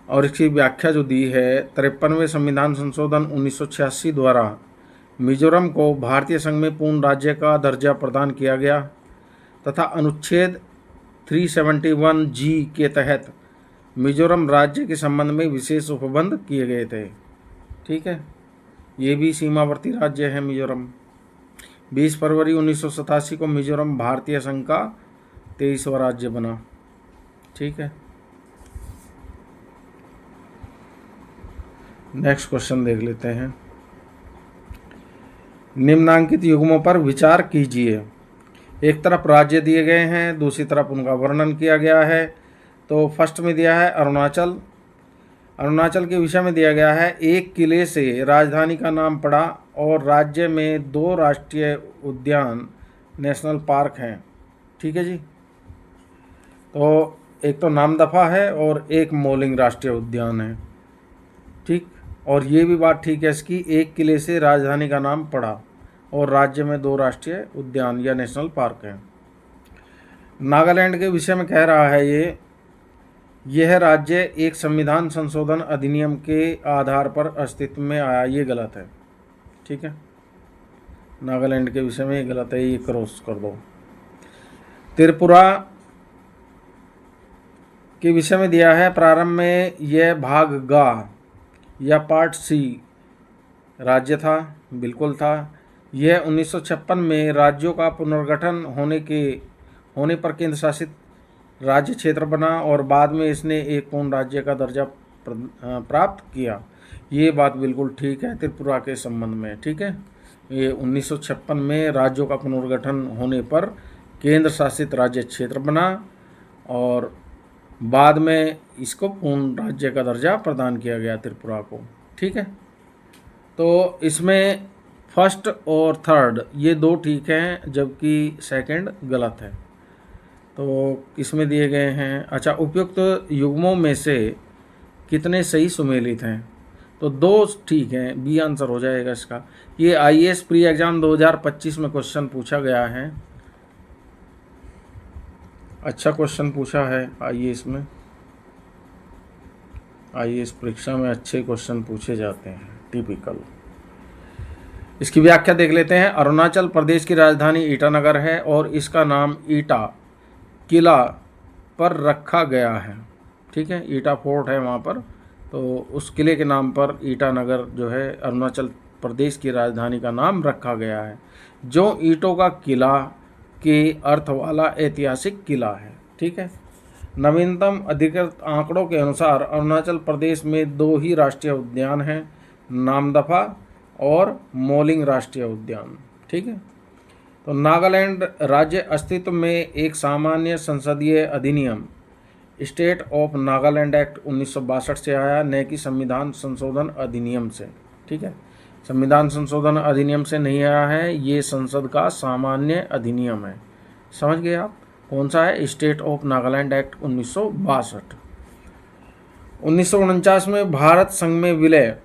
और इसकी व्याख्या जो दी है, 53वें संविधान संशोधन 1986 द्वारा मिजोरम को भारतीय संघ में पूर्ण राज्य का दर्जा प्रदान किया गया तथा अनुच्छेद 371G के तहत मिजोरम राज्य के संबंध में विशेष उपबंध किए गए थे। ठीक है, ये भी सीमावर्ती राज्य है मिजोरम। 20 फरवरी 1987 को मिजोरम भारतीय संघ का 23वां राज्य बना। ठीक है, नेक्स्ट क्वेश्चन देख लेते हैं। निम्नांकित युग्मों पर विचार कीजिए। एक तरफ राज्य दिए गए हैं, दूसरी तरफ उनका वर्णन किया गया है। तो फर्स्ट में दिया है अरुणाचल। अरुणाचल के विषय में दिया गया है, एक किले से राजधानी का नाम पड़ा और राज्य में 2 राष्ट्रीय उद्यान नेशनल पार्क हैं। ठीक है जी, तो एक तो नामदफा है और एक मोलिंग राष्ट्रीय उद्यान है। ठीक, और ये भी बात ठीक है इसकी, एक किले से राजधानी का नाम पड़ा और राज्य में 2 राष्ट्रीय उद्यान या नेशनल पार्क हैं। नागालैंड के विषय में कह रहा है यह राज्य एक संविधान संशोधन अधिनियम के आधार पर अस्तित्व में आया। ये गलत है। ठीक है, नागालैंड के विषय में ये गलत है, ये क्रॉस कर दो। त्रिपुरा के विषय में दिया है, प्रारंभ में यह भाग गा या पार्ट सी राज्य था। बिल्कुल था। यह 1956 में राज्यों का पुनर्गठन होने पर केंद्र शासित राज्य क्षेत्र बना और बाद में इसने एक पूर्ण राज्य का दर्जा प्राप्त किया। ये बात बिल्कुल ठीक है त्रिपुरा के संबंध में। ठीक है, ये 1956 में राज्यों का पुनर्गठन होने पर केंद्र शासित राज्य क्षेत्र बना और बाद में इसको पूर्ण राज्य का दर्जा प्रदान किया गया त्रिपुरा को। ठीक है, तो इसमें फर्स्ट और थर्ड ये 2 ठीक हैं, जबकि सेकंड गलत है। तो इसमें दिए गए हैं, अच्छा, उपयुक्त युग्मों में से कितने सही सुमेलित हैं? तो 2 ठीक हैं, बी आंसर हो जाएगा इसका। ये आईएएस प्री एग्ज़ाम 2025 में क्वेश्चन पूछा गया है। अच्छा क्वेश्चन पूछा है आईएएस में। आईएएस परीक्षा में अच्छे क्वेश्चन पूछे जाते हैं, टिपिकल। इसकी व्याख्या देख लेते हैं। अरुणाचल प्रदेश की राजधानी ईटानगर है और इसका नाम ईटा किला पर रखा गया है। ठीक है, ईटा फोर्ट है वहाँ पर, तो उस किले के नाम पर ईटानगर जो है अरुणाचल प्रदेश की राजधानी का नाम रखा गया है, जो ईंटों का किला के अर्थ वाला ऐतिहासिक किला है। ठीक है, नवीनतम अधिकृत आंकड़ों के अनुसार अरुणाचल प्रदेश में 2 ही राष्ट्रीय उद्यान हैं, नामदफा और मोलिंग राष्ट्रीय उद्यान। ठीक है, तो नागालैंड राज्य अस्तित्व में एक सामान्य संसदीय अधिनियम स्टेट ऑफ नागालैंड एक्ट 1962 से आया, न कि संविधान संशोधन अधिनियम से। ठीक है, संविधान संशोधन अधिनियम से नहीं आया है, ये संसद का सामान्य अधिनियम है। समझ गए आप कौन सा है? State of Nagaland act 1962। 1949 में भारत संघ में विलय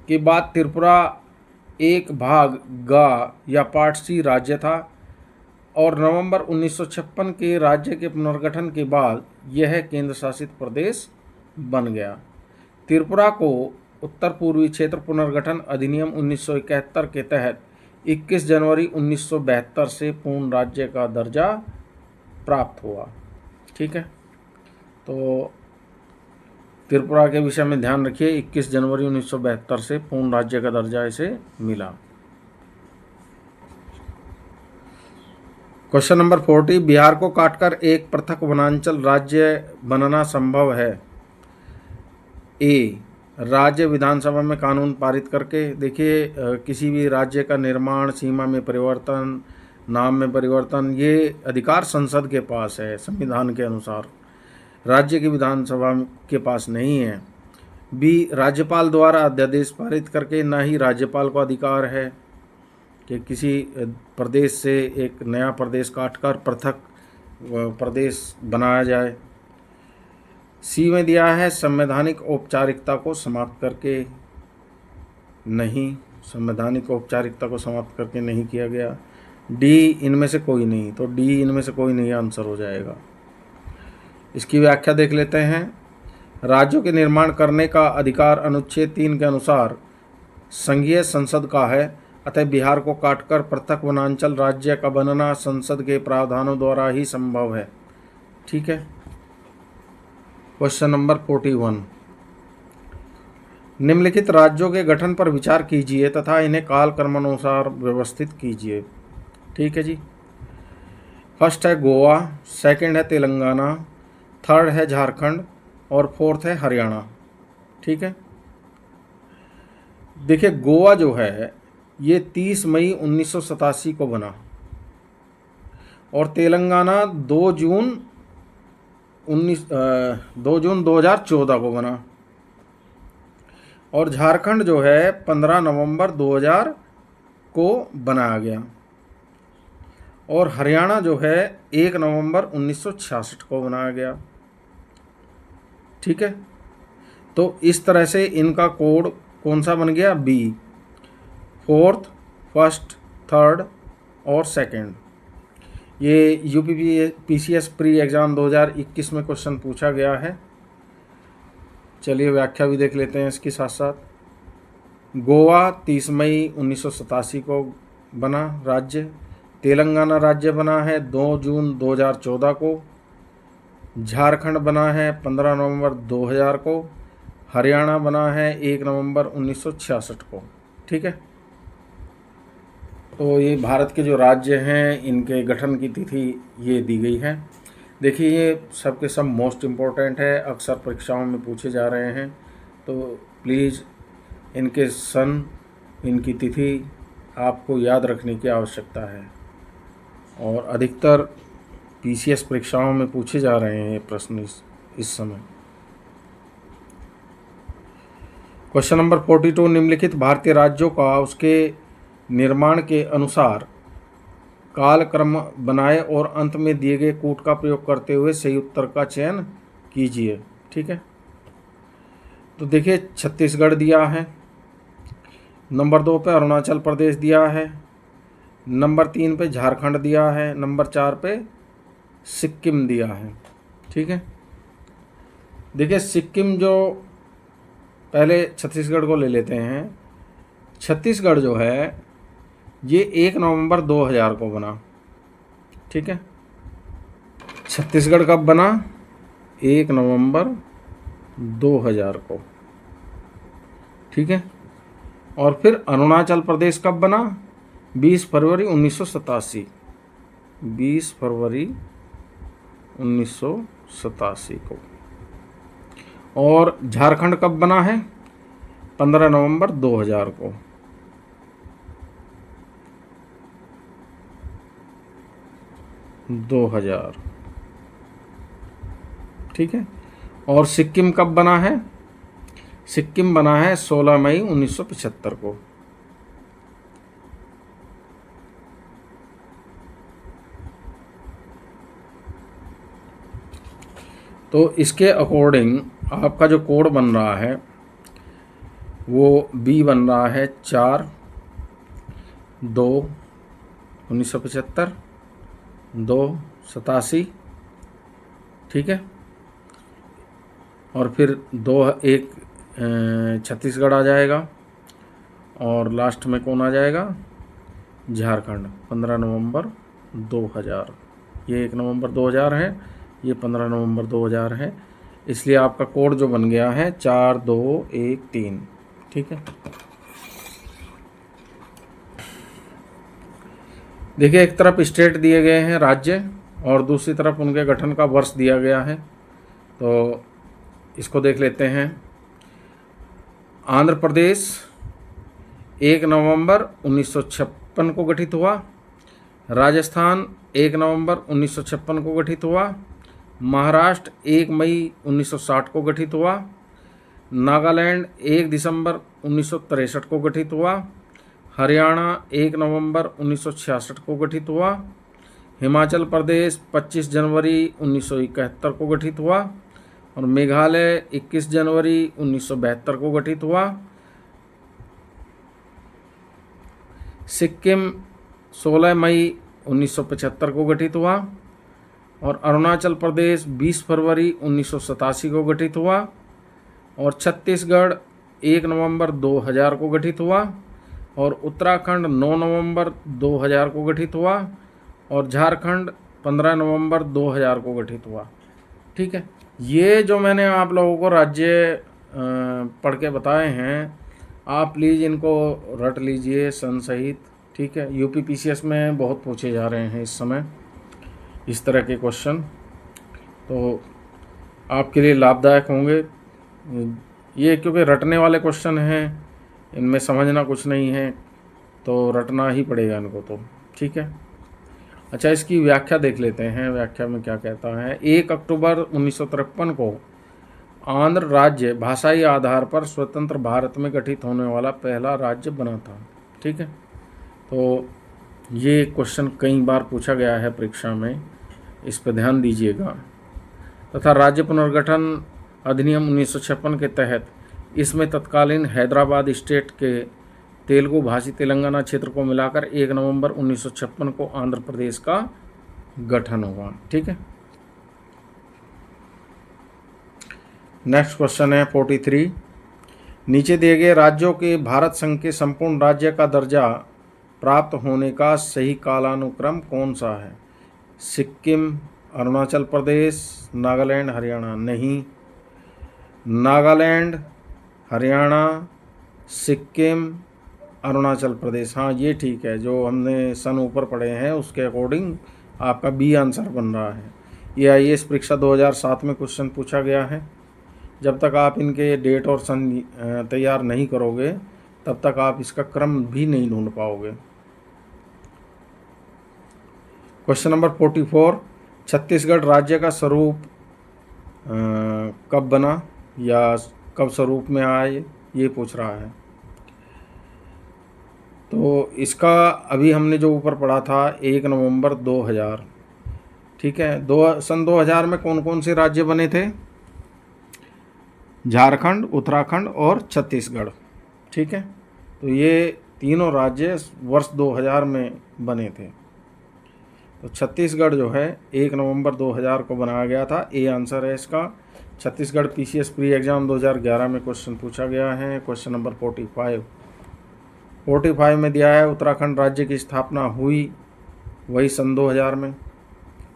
के बाद त्रिपुरा एक भाग गा या पार्ट सी राज्य था और नवंबर 1956 के राज्य के पुनर्गठन के बाद यह केंद्र शासित प्रदेश बन गया। त्रिपुरा को उत्तर पूर्वी क्षेत्र पुनर्गठन अधिनियम 1971 के तहत 21 जनवरी 1972 से पूर्ण राज्य का दर्जा प्राप्त हुआ। ठीक है, तो त्रिपुरा के विषय में ध्यान रखिए, 21 जनवरी 1972 से पूर्ण राज्य का दर्जा इसे मिला। क्वेश्चन नंबर 40, बिहार को काटकर एक पृथक वनांचल राज्य बनना संभव है? ए, राज्य विधानसभा में कानून पारित करके। देखिए, किसी भी राज्य का निर्माण, सीमा में परिवर्तन, नाम में परिवर्तन, ये अधिकार संसद के पास है संविधान के अनुसार, राज्य की विधानसभा के पास नहीं है। बी, राज्यपाल द्वारा अध्यादेश पारित करके। ना ही राज्यपाल को अधिकार है कि किसी प्रदेश से एक नया प्रदेश काटकर पृथक प्रदेश बनाया जाए। सी में दिया है संवैधानिक औपचारिकता को समाप्त करके। नहीं, संवैधानिक औपचारिकता को समाप्त करके नहीं किया गया। डी, इनमें से कोई नहीं। तो डी, इनमें से कोई नहीं आंसर हो जाएगा। इसकी व्याख्या देख लेते हैं। राज्यों के निर्माण करने का अधिकार अनुच्छेद 3 के अनुसार संघीय संसद का है, अतः बिहार को काटकर पृथक वनांचल राज्य का बनना संसद के प्रावधानों द्वारा ही संभव है। ठीक है। क्वेश्चन नंबर 41, निम्नलिखित राज्यों के गठन पर विचार कीजिए तथा इन्हें काल क्रमानुसार व्यवस्थित कीजिए। ठीक है जी। फर्स्ट है गोवा, सेकंड है तेलंगाना, थर्ड है झारखंड और फोर्थ है हरियाणा। ठीक है। देखिए, गोवा जो है ये 30 मई 1987 को बना और तेलंगाना 2 जून 2014 को बना और झारखंड जो है 15 नवंबर 2000 को बनाया गया और हरियाणा जो है 1 नवंबर 1966 को बनाया गया। ठीक है। तो इस तरह से इनका कोड कौन सा बन गया? बी, फोर्थ, फर्स्ट, थर्ड और सेकंड। ये यूपीपीसीएस प्री एग्ज़ाम 2021 में क्वेश्चन पूछा गया है। चलिए व्याख्या भी देख लेते हैं इसके साथ साथ। गोवा 30 मई 1987 को बना राज्य। तेलंगाना राज्य बना है 2 जून 2014 को। झारखंड बना है 15 नवंबर 2000 को। हरियाणा बना है 1 नवंबर 1966 को। ठीक है। तो ये भारत के जो राज्य हैं इनके गठन की तिथि ये दी गई है। देखिए, ये सब के सब मोस्ट इम्पोर्टेंट है, अक्सर परीक्षाओं में पूछे जा रहे हैं, तो प्लीज़ इनके सन, इनकी तिथि आपको याद रखने की आवश्यकता है और अधिकतर पीसीएस परीक्षाओं में पूछे जा रहे हैं प्रश्न इस समय। क्वेश्चन नंबर 42, निम्नलिखित भारतीय राज्यों का उसके निर्माण के अनुसार कालक्रम बनाए और अंत में दिए गए कूट का प्रयोग करते हुए सही उत्तर का चयन कीजिए। ठीक है। तो देखिए, छत्तीसगढ़ दिया है, नंबर 2 पे अरुणाचल प्रदेश दिया है, नंबर 3 पे झारखंड दिया है, नंबर 4 पे सिक्किम दिया है। ठीक है। देखिए, सिक्किम जो, पहले छत्तीसगढ़ को ले लेते हैं। छत्तीसगढ़ जो है ये 1 नवंबर 2000 को बना। ठीक है। छत्तीसगढ़ कब बना? 1 नवंबर 2000 को। ठीक है। और फिर अरुणाचल प्रदेश कब बना? 20 फरवरी 1987। 20 फरवरी 1987 को। और झारखंड कब बना है? 15 नवंबर 2000 को। ठीक है। और सिक्किम कब बना है? सिक्किम बना है 16 मई 1975 को। तो इसके अकॉर्डिंग आपका जो कोड बन रहा है वो बी बन रहा है 4/2/1975, 2/87। ठीक है। और फिर 2/1 छत्तीसगढ़ आ जाएगा और लास्ट में कौन आ जाएगा? झारखंड, 15 नवंबर 2000। ये 1 नवंबर 2000 है, ये 15 नवंबर 2000 है। इसलिए आपका कोड जो बन गया है 4213। ठीक है, देखिए एक तरफ स्टेट दिए गए हैं राज्य और दूसरी तरफ उनके गठन का वर्ष दिया गया है। तो इसको देख लेते हैं। आंध्र प्रदेश 1 नवंबर 1956 को गठित हुआ। राजस्थान 1 नवंबर 1956 को गठित हुआ। महाराष्ट्र 1 मई 1960 को गठित हुआ। नागालैंड 1 दिसंबर 1963 को गठित हुआ। हरियाणा 1 नवंबर 1966 को गठित हुआ। हिमाचल प्रदेश 25 जनवरी 1971 को गठित हुआ और मेघालय 21 जनवरी 1972 को गठित हुआ। सिक्किम 16 मई 1975 को गठित हुआ और अरुणाचल प्रदेश 20 फरवरी 1987 को गठित हुआ और छत्तीसगढ़ 1 नवंबर 2000 को गठित हुआ और उत्तराखंड 9 नवंबर 2000 को गठित हुआ और झारखंड 15 नवंबर 2000 को गठित हुआ। ठीक है, ये जो मैंने आप लोगों को राज्य पढ़ के बताए हैं, आप प्लीज़ इनको रट लीजिए सन सहित। ठीक है, यूपी पीसीएस में बहुत पूछे जा रहे हैं इस समय इस तरह के क्वेश्चन, तो आपके लिए लाभदायक होंगे ये, क्योंकि रटने वाले क्वेश्चन हैं, इनमें समझना कुछ नहीं है, तो रटना ही पड़ेगा इनको तो। ठीक है, अच्छा इसकी व्याख्या देख लेते हैं। व्याख्या में क्या कहता है। 1 अक्टूबर 1953 को आंध्र राज्य भाषाई आधार पर स्वतंत्र भारत में गठित होने वाला पहला राज्य बना था। ठीक है, तो ये क्वेश्चन कई बार पूछा गया है परीक्षा में, इस पर ध्यान दीजिएगा। तथा राज्य पुनर्गठन अधिनियम 1956 के तहत इसमें तत्कालीन हैदराबाद स्टेट के तेलुगु भाषी तेलंगाना क्षेत्र को मिलाकर 1 नवंबर 1956 को आंध्र प्रदेश का गठन हुआ। ठीक है, नेक्स्ट क्वेश्चन है 43। नीचे दिए गए राज्यों के भारत संघ के संपूर्ण राज्य का दर्जा प्राप्त होने का सही कालानुक्रम कौन सा है। सिक्किम, अरुणाचल प्रदेश, नागालैंड, हरियाणा। नहीं, नागालैंड, हरियाणा, सिक्किम, अरुणाचल प्रदेश। हाँ ये ठीक है, जो हमने सन ऊपर पढ़े हैं उसके अकॉर्डिंग आपका बी आंसर बन रहा है। ये आईएएस परीक्षा 2007 में क्वेश्चन पूछा गया है। जब तक आप इनके डेट और सन तैयार नहीं करोगे तब तक आप इसका क्रम भी नहीं ढूंढ पाओगे। Question number 44। छत्तीसगढ़ राज्य का स्वरूप कब बना या कब स्वरूप में आए, ये पूछ रहा है। तो इसका अभी हमने जो ऊपर पढ़ा था 1 नवंबर 2000। ठीक है, सन 2000 में कौन कौन से राज्य बने थे। झारखंड, उत्तराखंड और छत्तीसगढ़। ठीक है, तो ये तीनों राज्य वर्ष 2000 में बने थे। तो छत्तीसगढ़ जो है 1 नवंबर 2000 को बनाया गया था, ए आंसर है इसका। छत्तीसगढ़ पीसीएस प्री एग्जाम 2011 में क्वेश्चन पूछा गया है। क्वेश्चन नंबर 45 में दिया है उत्तराखंड राज्य की स्थापना हुई वही सन 2000 में।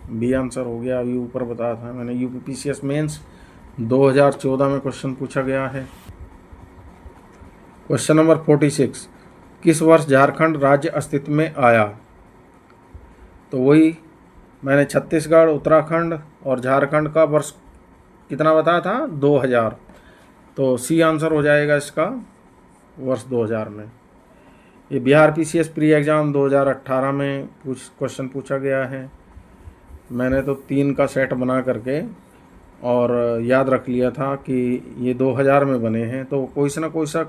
बी आंसर हो गया, अभी ऊपर बताया था मैंने। यूपी पीसीएस मेंस 2014 में क्वेश्चन पूछा गया है। Question number 46। किस वर्ष झारखंड राज्य अस्तित्व में आया। तो वही मैंने छत्तीसगढ़, उत्तराखंड और झारखंड का वर्ष कितना बताया था, 2000। तो सी आंसर हो जाएगा इसका, वर्ष 2000 में। ये बिहार पीसीएस प्री एग्ज़ाम 2018 में क्वेश्चन पूछा गया है। मैंने तो 3 का सेट बना करके और याद रख लिया था कि ये 2000 में बने हैं, तो कोई सा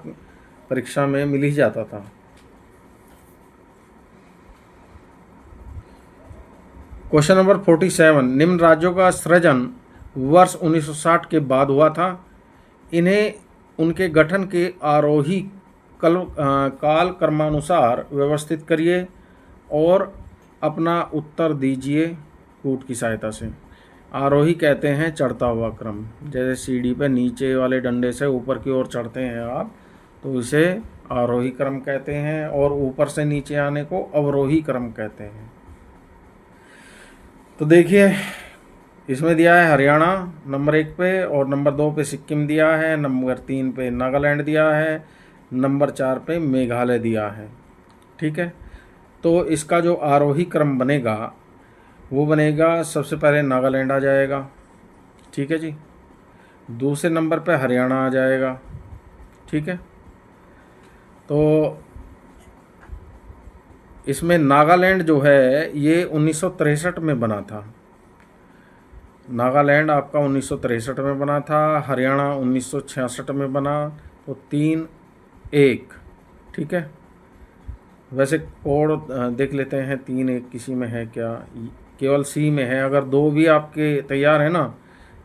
परीक्षा में मिल ही जाता था। Question number 47। निम्न राज्यों का सृजन वर्ष 1960 के बाद हुआ था। इन्हें उनके गठन के आरोही काल क्रमानुसार व्यवस्थित करिए और अपना उत्तर दीजिए कूट की सहायता से। आरोही कहते हैं चढ़ता हुआ क्रम, जैसे सीढ़ी पे नीचे वाले डंडे से ऊपर की ओर चढ़ते हैं आप, तो इसे आरोही क्रम कहते हैं, और ऊपर से नीचे आने को अवरोही क्रम कहते हैं। तो देखिए इसमें दिया है हरियाणा नंबर 1 पे, और नंबर 2 पे सिक्किम दिया है, नंबर 3 पे नागालैंड दिया है, नंबर 4 पे मेघालय दिया है। ठीक है, तो इसका जो आरोही क्रम बनेगा वो बनेगा, सबसे पहले नागालैंड आ जाएगा। ठीक है जी, दूसरे नंबर पे हरियाणा आ जाएगा। ठीक है, तो इसमें नागालैंड जो है ये 1963 में बना था। नागालैंड आपका 1963 में बना था, हरियाणा 1966 में बना, तो 3-1। ठीक है, वैसे कोड देख लेते हैं, 3-1 किसी में है क्या, केवल सी में है। अगर 2 भी आपके तैयार है ना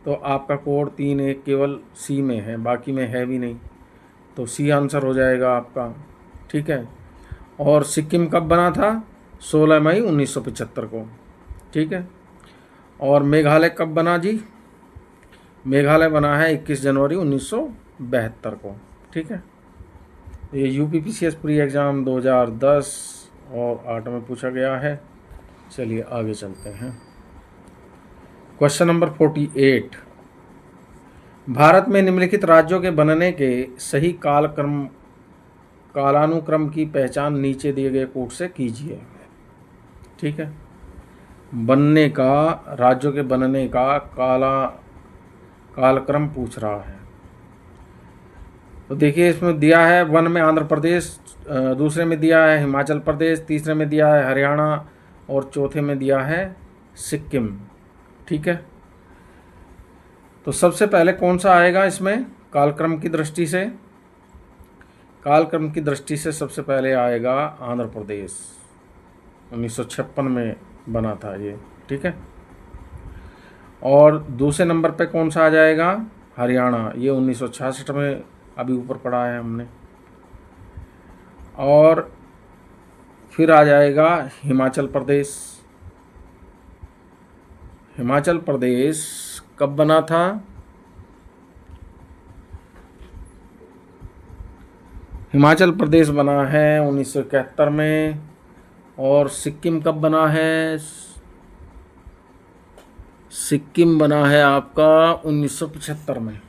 तो आपका कोड 3-1 केवल सी में है, बाकी में है भी नहीं, तो सी आंसर हो जाएगा आपका। ठीक है, और सिक्किम कब बना था? 16 मई 1975 को। ठीक है, और मेघालय कब बना जी? मेघालय बना है 21 जनवरी 1972 को। ठीक है, ये यूपीपीसीएस प्री एग्ज़ाम 2010 और 8 में पूछा गया है। चलिए आगे चलते हैं। क्वेश्चन नंबर 48, भारत में निम्नलिखित राज्यों के बनने के सही कालानुक्रम की पहचान नीचे दिए गए कोड से कीजिए। ठीक है, बनने का, राज्यों के बनने का कालक्रम पूछ रहा है। तो देखिए इसमें दिया है 1 में आंध्र प्रदेश, दूसरे में दिया है हिमाचल प्रदेश, तीसरे में दिया है हरियाणा, और चौथे में दिया है सिक्किम। ठीक है, तो सबसे पहले कौन सा आएगा इसमें कालक्रम की दृष्टि से? कालक्रम की दृष्टि से सबसे पहले आएगा आंध्र प्रदेश, 1956 में बना था ये। ठीक है, और दूसरे नंबर पे कौन सा आ जाएगा? हरियाणा, ये 1966 में अभी ऊपर पढ़ा है हमने। और फिर आ जाएगा हिमाचल प्रदेश। हिमाचल प्रदेश कब बना था? हिमाचल प्रदेश बना है 1971 में। और सिक्किम कब बना है? सिक्किम बना है आपका 1975 में।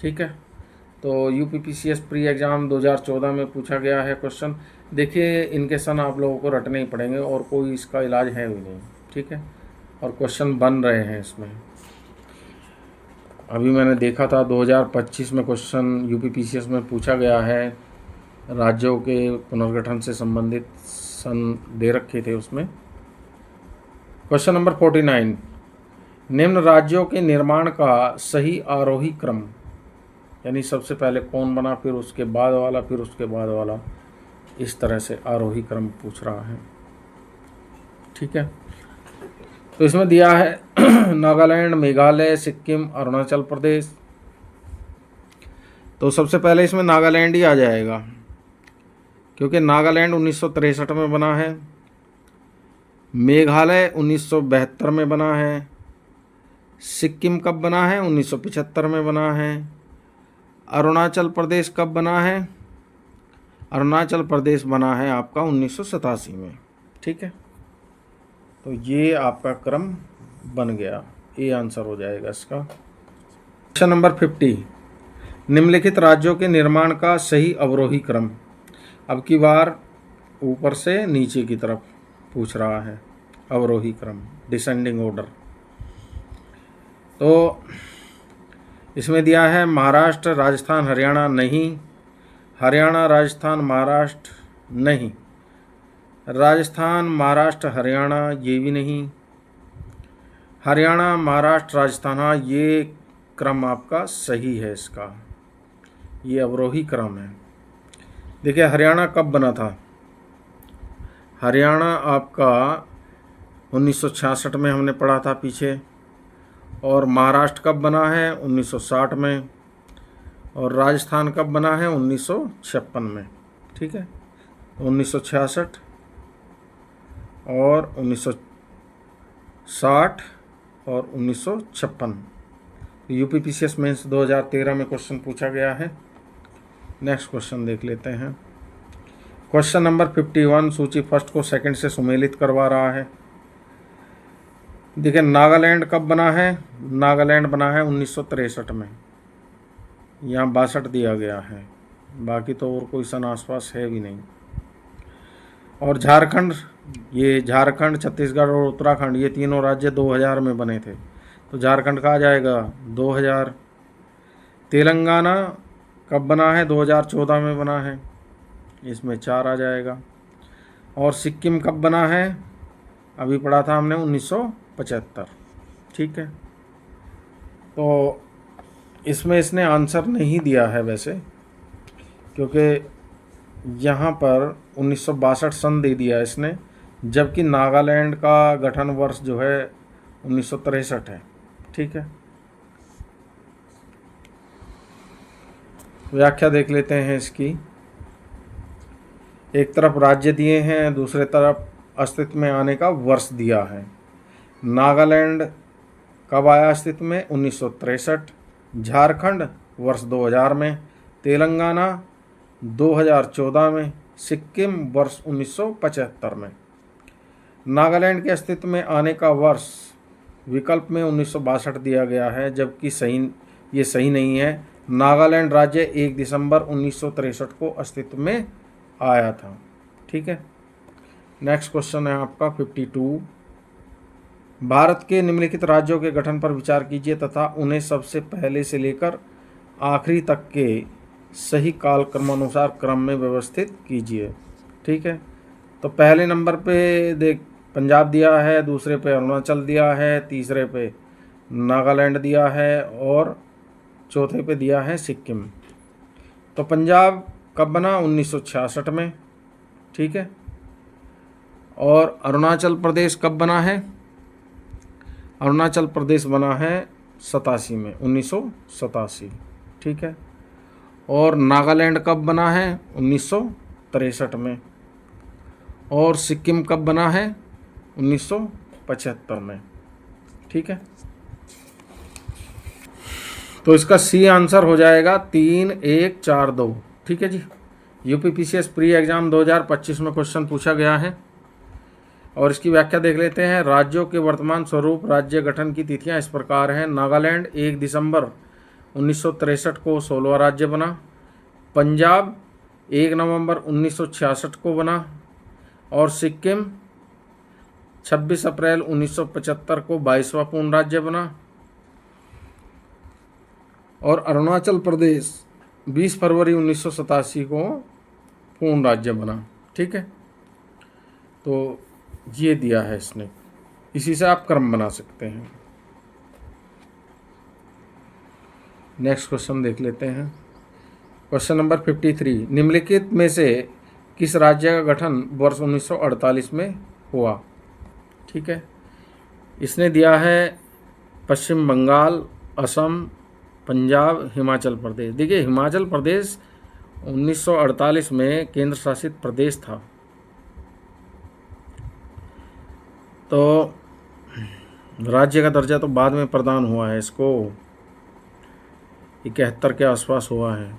ठीक है, तो यूपीपीसीएस प्री एग्ज़ाम 2014 में पूछा गया है क्वेश्चन। देखिए इनके सन आप लोगों को रटने ही पड़ेंगे और कोई इसका इलाज है भी नहीं। ठीक है, और क्वेश्चन बन रहे हैं इसमें। अभी मैंने देखा था 2025 में क्वेश्चन यूपीपीसीएस में पूछा गया है, राज्यों के पुनर्गठन से संबंधित सन दे रखे थे उसमें। क्वेश्चन नंबर 49, निम्न राज्यों के निर्माण का सही आरोही क्रम, यानी सबसे पहले कौन बना, फिर उसके बाद वाला, फिर उसके बाद वाला, इस तरह से आरोही क्रम पूछ रहा है। ठीक है, तो इसमें दिया है नागालैंड, मेघालय, सिक्किम, अरुणाचल प्रदेश। तो सबसे पहले इसमें नागालैंड ही आ जाएगा, क्योंकि नागालैंड 1963 में बना है, मेघालय 1972 में बना है, सिक्किम कब बना है? 1975 में बना है। अरुणाचल प्रदेश कब बना है? अरुणाचल प्रदेश बना है आपका 1987 में। ठीक है, तो ये आपका क्रम बन गया, ये आंसर हो जाएगा इसका। क्वेश्चन नंबर 50, निम्नलिखित राज्यों के निर्माण का सही अवरोही क्रम। अब की बार ऊपर से नीचे की तरफ पूछ रहा है, अवरोही क्रम, डिसेंडिंग ऑर्डर। तो इसमें दिया है महाराष्ट्र, राजस्थान, हरियाणा नहीं, हरियाणा, राजस्थान, महाराष्ट्र नहीं, राजस्थान, महाराष्ट्र, हरियाणा ये भी नहीं, हरियाणा, महाराष्ट्र, राजस्थान, हाँ ये क्रम आपका सही है इसका, ये अवरोही क्रम है। देखिए हरियाणा कब बना था? हरियाणा आपका 1966 में हमने पढ़ा था पीछे। और महाराष्ट्र कब बना है? 1960 में। और राजस्थान कब बना है? 1956 में। ठीक है, 1966 और 1960 और 1956। यूपीपीसीएस मेंस 2013 में क्वेश्चन पूछा गया है। नेक्स्ट क्वेश्चन देख लेते हैं। क्वेश्चन नंबर 51 सूची फर्स्ट को सेकंड से सुमेलित करवा रहा है। देखिए नागालैंड कब बना है, नागालैंड बना है 1963 में, यहाँ 62 दिया गया है, बाकी तो और कोई सन आसपास है भी नहीं। और झारखंड, ये झारखंड, छत्तीसगढ़ और उत्तराखंड ये तीनों राज्य 2000 में बने थे, तो झारखंड का आ जाएगा 2000। तेलंगाना कब बना है, 2014 में बना है, इसमें 4 आ जाएगा। और सिक्किम कब बना है, अभी पढ़ा था हमने 1975, ठीक है। तो इसमें इसने आंसर नहीं दिया है वैसे, क्योंकि यहाँ पर 1962 सन दे दिया इसने, जबकि नागालैंड का गठन वर्ष जो है 1963 है, ठीक है। व्याख्या देख लेते हैं इसकी। एक तरफ राज्य दिए हैं, दूसरे तरफ अस्तित्व में आने का वर्ष दिया है। नागालैंड कब आया अस्तित्व में, 1963, झारखंड वर्ष 2000 में, तेलंगाना 2014 में, सिक्किम वर्ष 1975 में। नागालैंड के अस्तित्व में आने का वर्ष विकल्प में 1962 दिया गया है, जबकि ये सही नहीं है। नागालैंड राज्य 1 दिसंबर 1963 को अस्तित्व में आया था, ठीक है। नेक्स्ट क्वेश्चन है आपका 52। भारत के निम्नलिखित राज्यों के गठन पर विचार कीजिए तथा उन्हें सबसे पहले से लेकर आखिरी तक के सही काल क्रमानुसार क्रम में व्यवस्थित कीजिए, ठीक है। तो पहले नंबर पे देख पंजाब दिया है, दूसरे पे अरुणाचल दिया है, तीसरे पे नागालैंड दिया है और चौथे पे दिया है सिक्किम। तो पंजाब कब बना, 1966 में, ठीक है। और अरुणाचल प्रदेश कब बना है, अरुणाचल प्रदेश बना है 87 में, 1987, ठीक है। और नागालैंड कब बना है, 1963 में। और सिक्किम कब बना है, 1975 में, ठीक है। तो इसका सी आंसर हो जाएगा 3, 1, 4, 2, ठीक है जी। यूपीपीसीएस प्री एग्जाम 2025 में क्वेश्चन पूछा गया है और इसकी व्याख्या देख लेते हैं। राज्यों के वर्तमान स्वरूप, राज्य गठन की तिथियां इस प्रकार हैं। नागालैंड 1 दिसंबर 1963 को 16वां राज्य बना। पंजाब 1 नवंबर 1966 को बना। और सिक्किम 26 अप्रैल 1975 को 22वां पूर्ण राज्य बना। और अरुणाचल प्रदेश 20 फरवरी 1987 को पूर्ण राज्य बना, ठीक है। तो ये दिया है इसने, इसी से आप क्रम बना सकते हैं। नेक्स्ट क्वेश्चन देख लेते हैं। Question number 53। निम्नलिखित में से किस राज्य का गठन वर्ष 1948 में हुआ, ठीक है। इसने दिया है पश्चिम बंगाल, असम, पंजाब, हिमाचल प्रदेश। देखिए हिमाचल प्रदेश 1948 में केंद्र शासित प्रदेश था, तो राज्य का दर्जा तो बाद में प्रदान हुआ है इसको, 71 के आसपास हुआ है,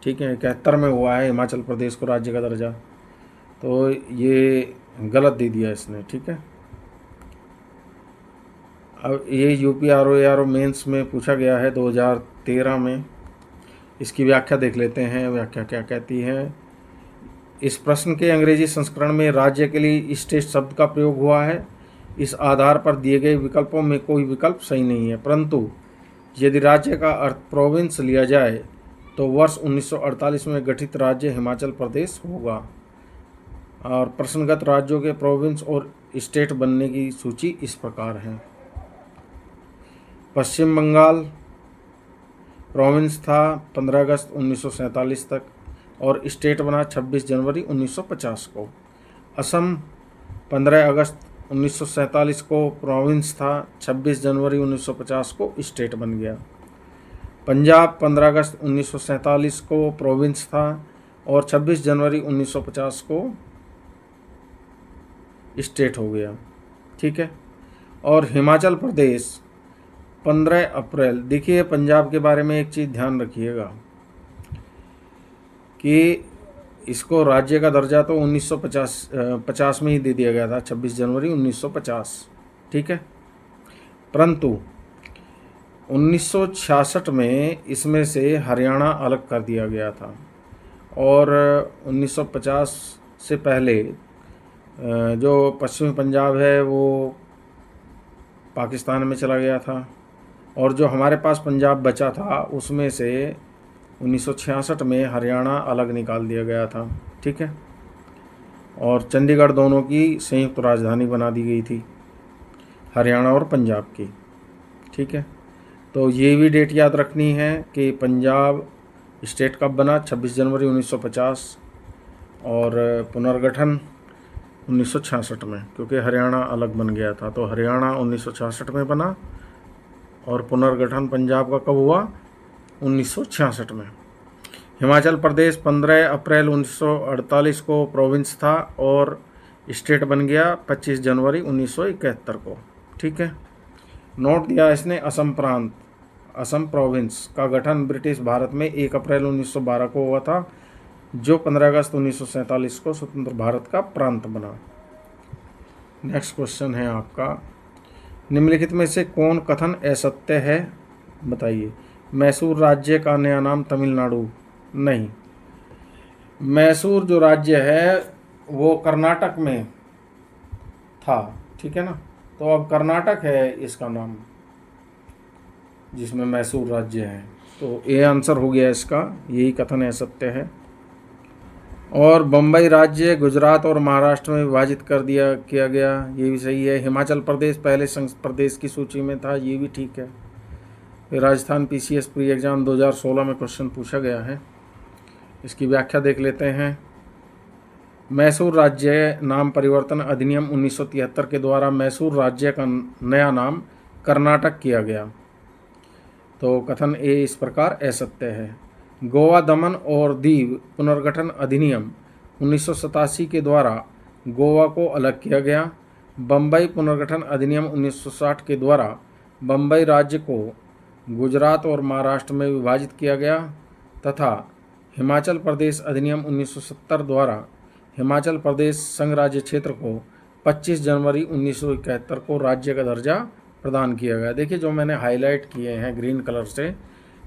ठीक है। 71 में हुआ है हिमाचल प्रदेश को राज्य का दर्जा, तो ये गलत दे दिया इसने, ठीक है। अब ये यूपीआरओ मेंस में पूछा गया है 2013 में। इसकी व्याख्या देख लेते हैं, व्याख्या क्या कहती है। इस प्रश्न के अंग्रेजी संस्करण में राज्य के लिए स्टेट शब्द का प्रयोग हुआ है। इस आधार पर दिए गए विकल्पों में कोई विकल्प सही नहीं है, परंतु यदि राज्य का अर्थ प्रोविंस लिया जाए तो वर्ष 1948 में गठित राज्य हिमाचल प्रदेश होगा। और प्रश्नगत राज्यों के प्रोविंस और स्टेट बनने की सूची इस प्रकार है। पश्चिम बंगाल प्रोविंस था 15 अगस्त 1947 तक और स्टेट बना 26 जनवरी 1950 को। असम 15 अगस्त 1947 को प्रोविंस था, 26 जनवरी 1950 को स्टेट बन गया। पंजाब 15 अगस्त 1947 को प्रोविंस था और 26 जनवरी 1950 को स्टेट हो गया, ठीक है। और हिमाचल प्रदेश 15 अप्रैल, देखिए पंजाब के बारे में एक चीज़ ध्यान रखिएगा कि इसको राज्य का दर्जा तो 1950 में ही दे दिया गया था, 26 जनवरी 1950, ठीक है। परंतु 1966 में इसमें से हरियाणा अलग कर दिया गया था और 1950 से पहले जो पश्चिमी पंजाब है वो पाकिस्तान में चला गया था और जो हमारे पास पंजाब बचा था उसमें से 1966 में हरियाणा अलग निकाल दिया गया था। ठीक है, और चंडीगढ़ दोनों की संयुक्त राजधानी बना दी गई थी, हरियाणा और पंजाब की। ठीक है, तो ये भी डेट याद रखनी है कि पंजाब स्टेट कब बना, 26 जनवरी 1950 और पुनर्गठन 1966 में, क्योंकि हरियाणा अलग बन गया था। तो हरियाणा 1966 में बना और पुनर्गठन पंजाब का कब हुआ, 1966 में। हिमाचल प्रदेश 15 अप्रैल 1948 को प्रोविंस था और स्टेट बन गया 25 जनवरी 1971 को। ठीक है, नोट दिया इसने असम प्रांत, असम प्रोविंस का गठन ब्रिटिश भारत में 1 अप्रैल 1912 को हुआ था, जो 15 अगस्त 1947 को स्वतंत्र भारत का प्रांत बना। नेक्स्ट क्वेश्चन है आपका, निम्नलिखित में से कौन कथन असत्य है, बताइए। मैसूर राज्य का नया नाम तमिलनाडु नहीं, मैसूर जो राज्य है वो कर्नाटक में था। ठीक है ना, तो अब कर्नाटक है इसका नाम, जिसमें मैसूर राज्य है। तो ये आंसर हो गया इसका, यही कथन असत्य है। और बम्बई राज्य गुजरात और महाराष्ट्र में विभाजित किया गया, ये भी सही है। हिमाचल प्रदेश पहले संघ प्रदेश की सूची में था, ये भी ठीक है। फिर राजस्थान PCS प्री एग्जाम 2016 में क्वेश्चन पूछा गया है, इसकी व्याख्या देख लेते हैं। मैसूर राज्य नाम परिवर्तन अधिनियम 1973 के द्वारा मैसूर राज्य का नया नाम कर्नाटक किया गया। तो कथन ए इस प्रकार असत्य है। गोवा दमन और दीव पुनर्गठन अधिनियम 1987 के द्वारा गोवा को अलग किया गया। बम्बई पुनर्गठन अधिनियम 1960 के द्वारा बम्बई राज्य को गुजरात और महाराष्ट्र में विभाजित किया गया तथा हिमाचल प्रदेश अधिनियम 1970 द्वारा हिमाचल प्रदेश संघ राज्य क्षेत्र को 25 जनवरी 1971 को राज्य का दर्जा प्रदान किया गया। देखिए जो मैंने हाईलाइट किए हैं ग्रीन कलर से,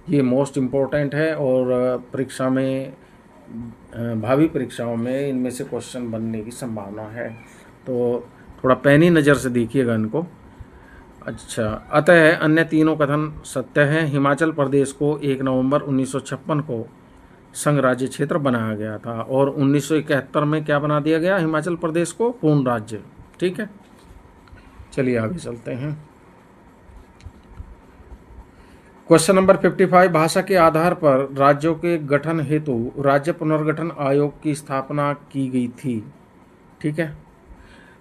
ये मोस्ट इम्पोर्टेंट है और परीक्षा में, भावी परीक्षाओं में इनमें से क्वेश्चन बनने की संभावना है, तो थोड़ा पैनी नज़र से देखिएगा इनको। अच्छा, अतः अन्य तीनों कथन सत्य हैं। हिमाचल प्रदेश को 1 नवंबर 1956 को संघ राज्य क्षेत्र बनाया गया था और 1971 में क्या बना दिया गया, हिमाचल प्रदेश को पूर्ण राज्य। ठीक है, चलिए आगे चलते हैं। क्वेश्चन नंबर 55, भाषा के आधार पर राज्यों के गठन हेतु राज्य पुनर्गठन आयोग की स्थापना की गई थी। ठीक है,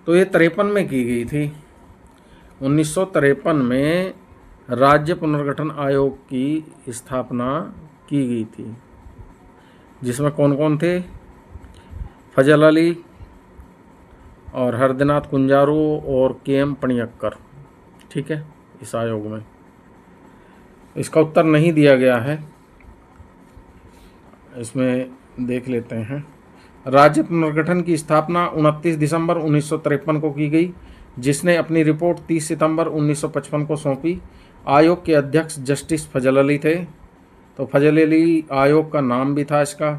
तो ये 53 में की गई थी। 1953 में राज्य पुनर्गठन आयोग की स्थापना की गई थी, जिसमें कौन कौन थे, फजल अली और हरदिनाथ कुंजारू और KM पणियक्कर। ठीक है, इस आयोग में। इसका उत्तर नहीं दिया गया है, इसमें देख लेते हैं। राज्य पुनर्गठन की स्थापना 29 दिसंबर 1953 को की गई, जिसने अपनी रिपोर्ट 30 सितंबर 1955 को सौंपी। आयोग के अध्यक्ष जस्टिस फजल अली थे, तो फजल अली आयोग का नाम भी था इसका,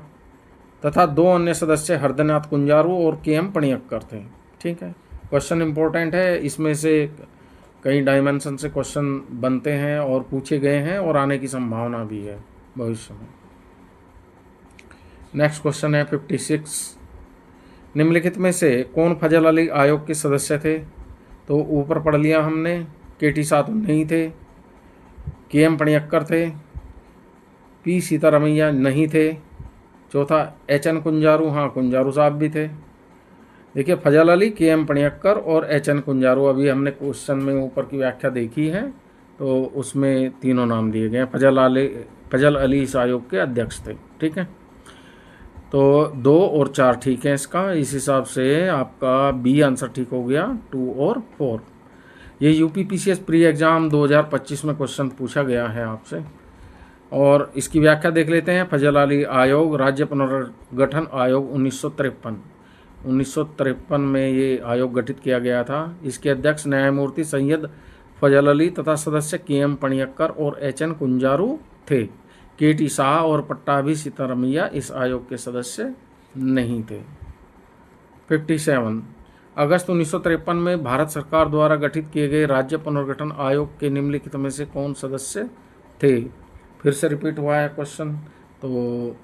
तथा 2 अन्य सदस्य हरदिनाथ कुंजारू और KM पणियक्कर थे। ठीक है, क्वेश्चन इंपॉर्टेंट है, इसमें से कई डायमेंशन से क्वेश्चन बनते हैं और पूछे गए हैं और आने की संभावना भी है भविष्य में। नेक्स्ट क्वेश्चन है 56, निम्नलिखित में से कौन फजल अली आयोग के सदस्य थे। तो ऊपर पढ़ लिया हमने, KT साधु नहीं थे, KM पणियक्कर थे, P सीतारमैया नहीं थे, चौथा HN कुंजारू, हाँ कुंजारू साहब भी थे। देखिए फजल अली, KM पणियक्कर और HN कुंजारू, अभी हमने क्वेश्चन में ऊपर की व्याख्या देखी है, तो उसमें तीनों नाम दिए गए हैं। फजल अली इस आयोग के अध्यक्ष थे। ठीक है, तो 2 और 4 ठीक है इसका, इस हिसाब से आपका B आंसर ठीक हो गया, 2 और 4। ये UP PCS प्री एग्ज़ाम 2025 में क्वेश्चन पूछा गया है आपसे, और इसकी व्याख्या देख लेते हैं। फजल अली आयोग राज्य पुनर्गठन आयोग 1953 में ये आयोग गठित किया गया था। इसके अध्यक्ष न्यायमूर्ति सैयद फजल अली तथा सदस्य के.एम. पणियक्कर और एच.एन. कुंजारू थे। के.टी. शाह और पट्टाभी सीतारमैया इस आयोग के सदस्य नहीं थे। 57 अगस्त 1953 में भारत सरकार द्वारा गठित किए गए राज्य पुनर्गठन आयोग के निम्नलिखित में से कौन सदस्य थे? फिर से रिपीट हुआ है क्वेश्चन। तो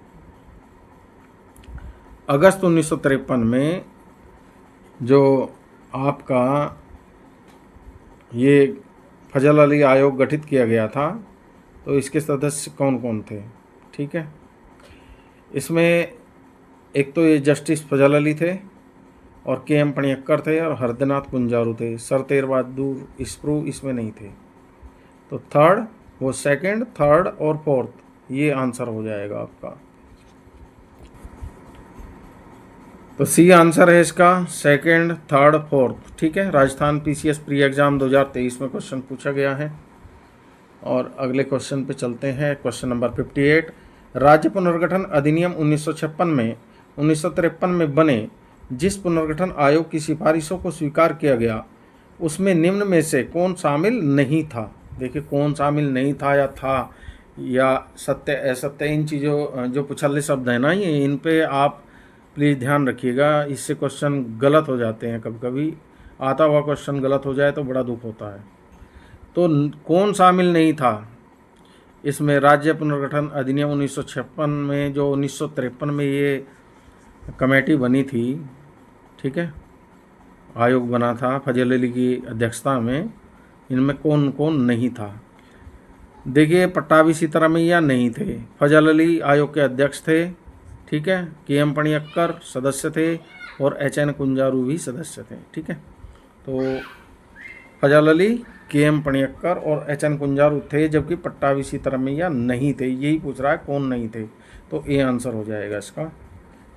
अगस्त 1953 में जो आपका ये फजल अली आयोग गठित किया गया था, तो इसके सदस्य कौन कौन थे? ठीक है, इसमें एक तो ये जस्टिस फजल अली थे और के.एम. पणियक्कर थे और हरदनाथ कुंजारू थे। सर तेर बहादुर स्प्रू इसमें नहीं थे। तो थर्ड, वो सेकंड, थर्ड और फोर्थ, ये आंसर हो जाएगा आपका। तो सी आंसर है इसका, सेकंड, थर्ड, फोर्थ। ठीक है, राजस्थान पीसीएस प्री एग्जाम 2023 में क्वेश्चन पूछा गया है। और अगले क्वेश्चन पे चलते हैं। क्वेश्चन नंबर 58 राज्य पुनर्गठन अधिनियम 1956 में 1953 में बने जिस पुनर्गठन आयोग की सिफारिशों को स्वीकार किया गया, उसमें निम्न में से कौन शामिल नहीं था? देखिए, कौन शामिल नहीं था या था या सत्य असत्य, इन चीज़ों जो पुछल्ले शब्द हैं ना, ये इन पे आप प्लीज़ ध्यान रखिएगा। इससे क्वेश्चन गलत हो जाते हैं। कभी कभी आता हुआ क्वेश्चन गलत हो जाए तो बड़ा दुख होता है। तो कौन शामिल नहीं था इसमें? राज्य पुनर्गठन अधिनियम 1956 में जो 1953 में ये कमेटी बनी थी, ठीक है, आयोग बना था फजल अली की अध्यक्षता में, इनमें कौन कौन नहीं था? देखिए, पट्टाभी सीतारमैया नहीं थे, फजल अली आयोग के अध्यक्ष थे, ठीक है, के.एम. पणियक्कर सदस्य थे और एच.एन. कुंजारू भी सदस्य थे। ठीक है, तो फजल अली, के.एम. पणियक्कर और एच.एन. कुंजारू थे, जबकि पट्टाभी सीतारमैया नहीं थे। यही पूछ रहा है कौन नहीं थे, तो ए आंसर हो जाएगा इसका।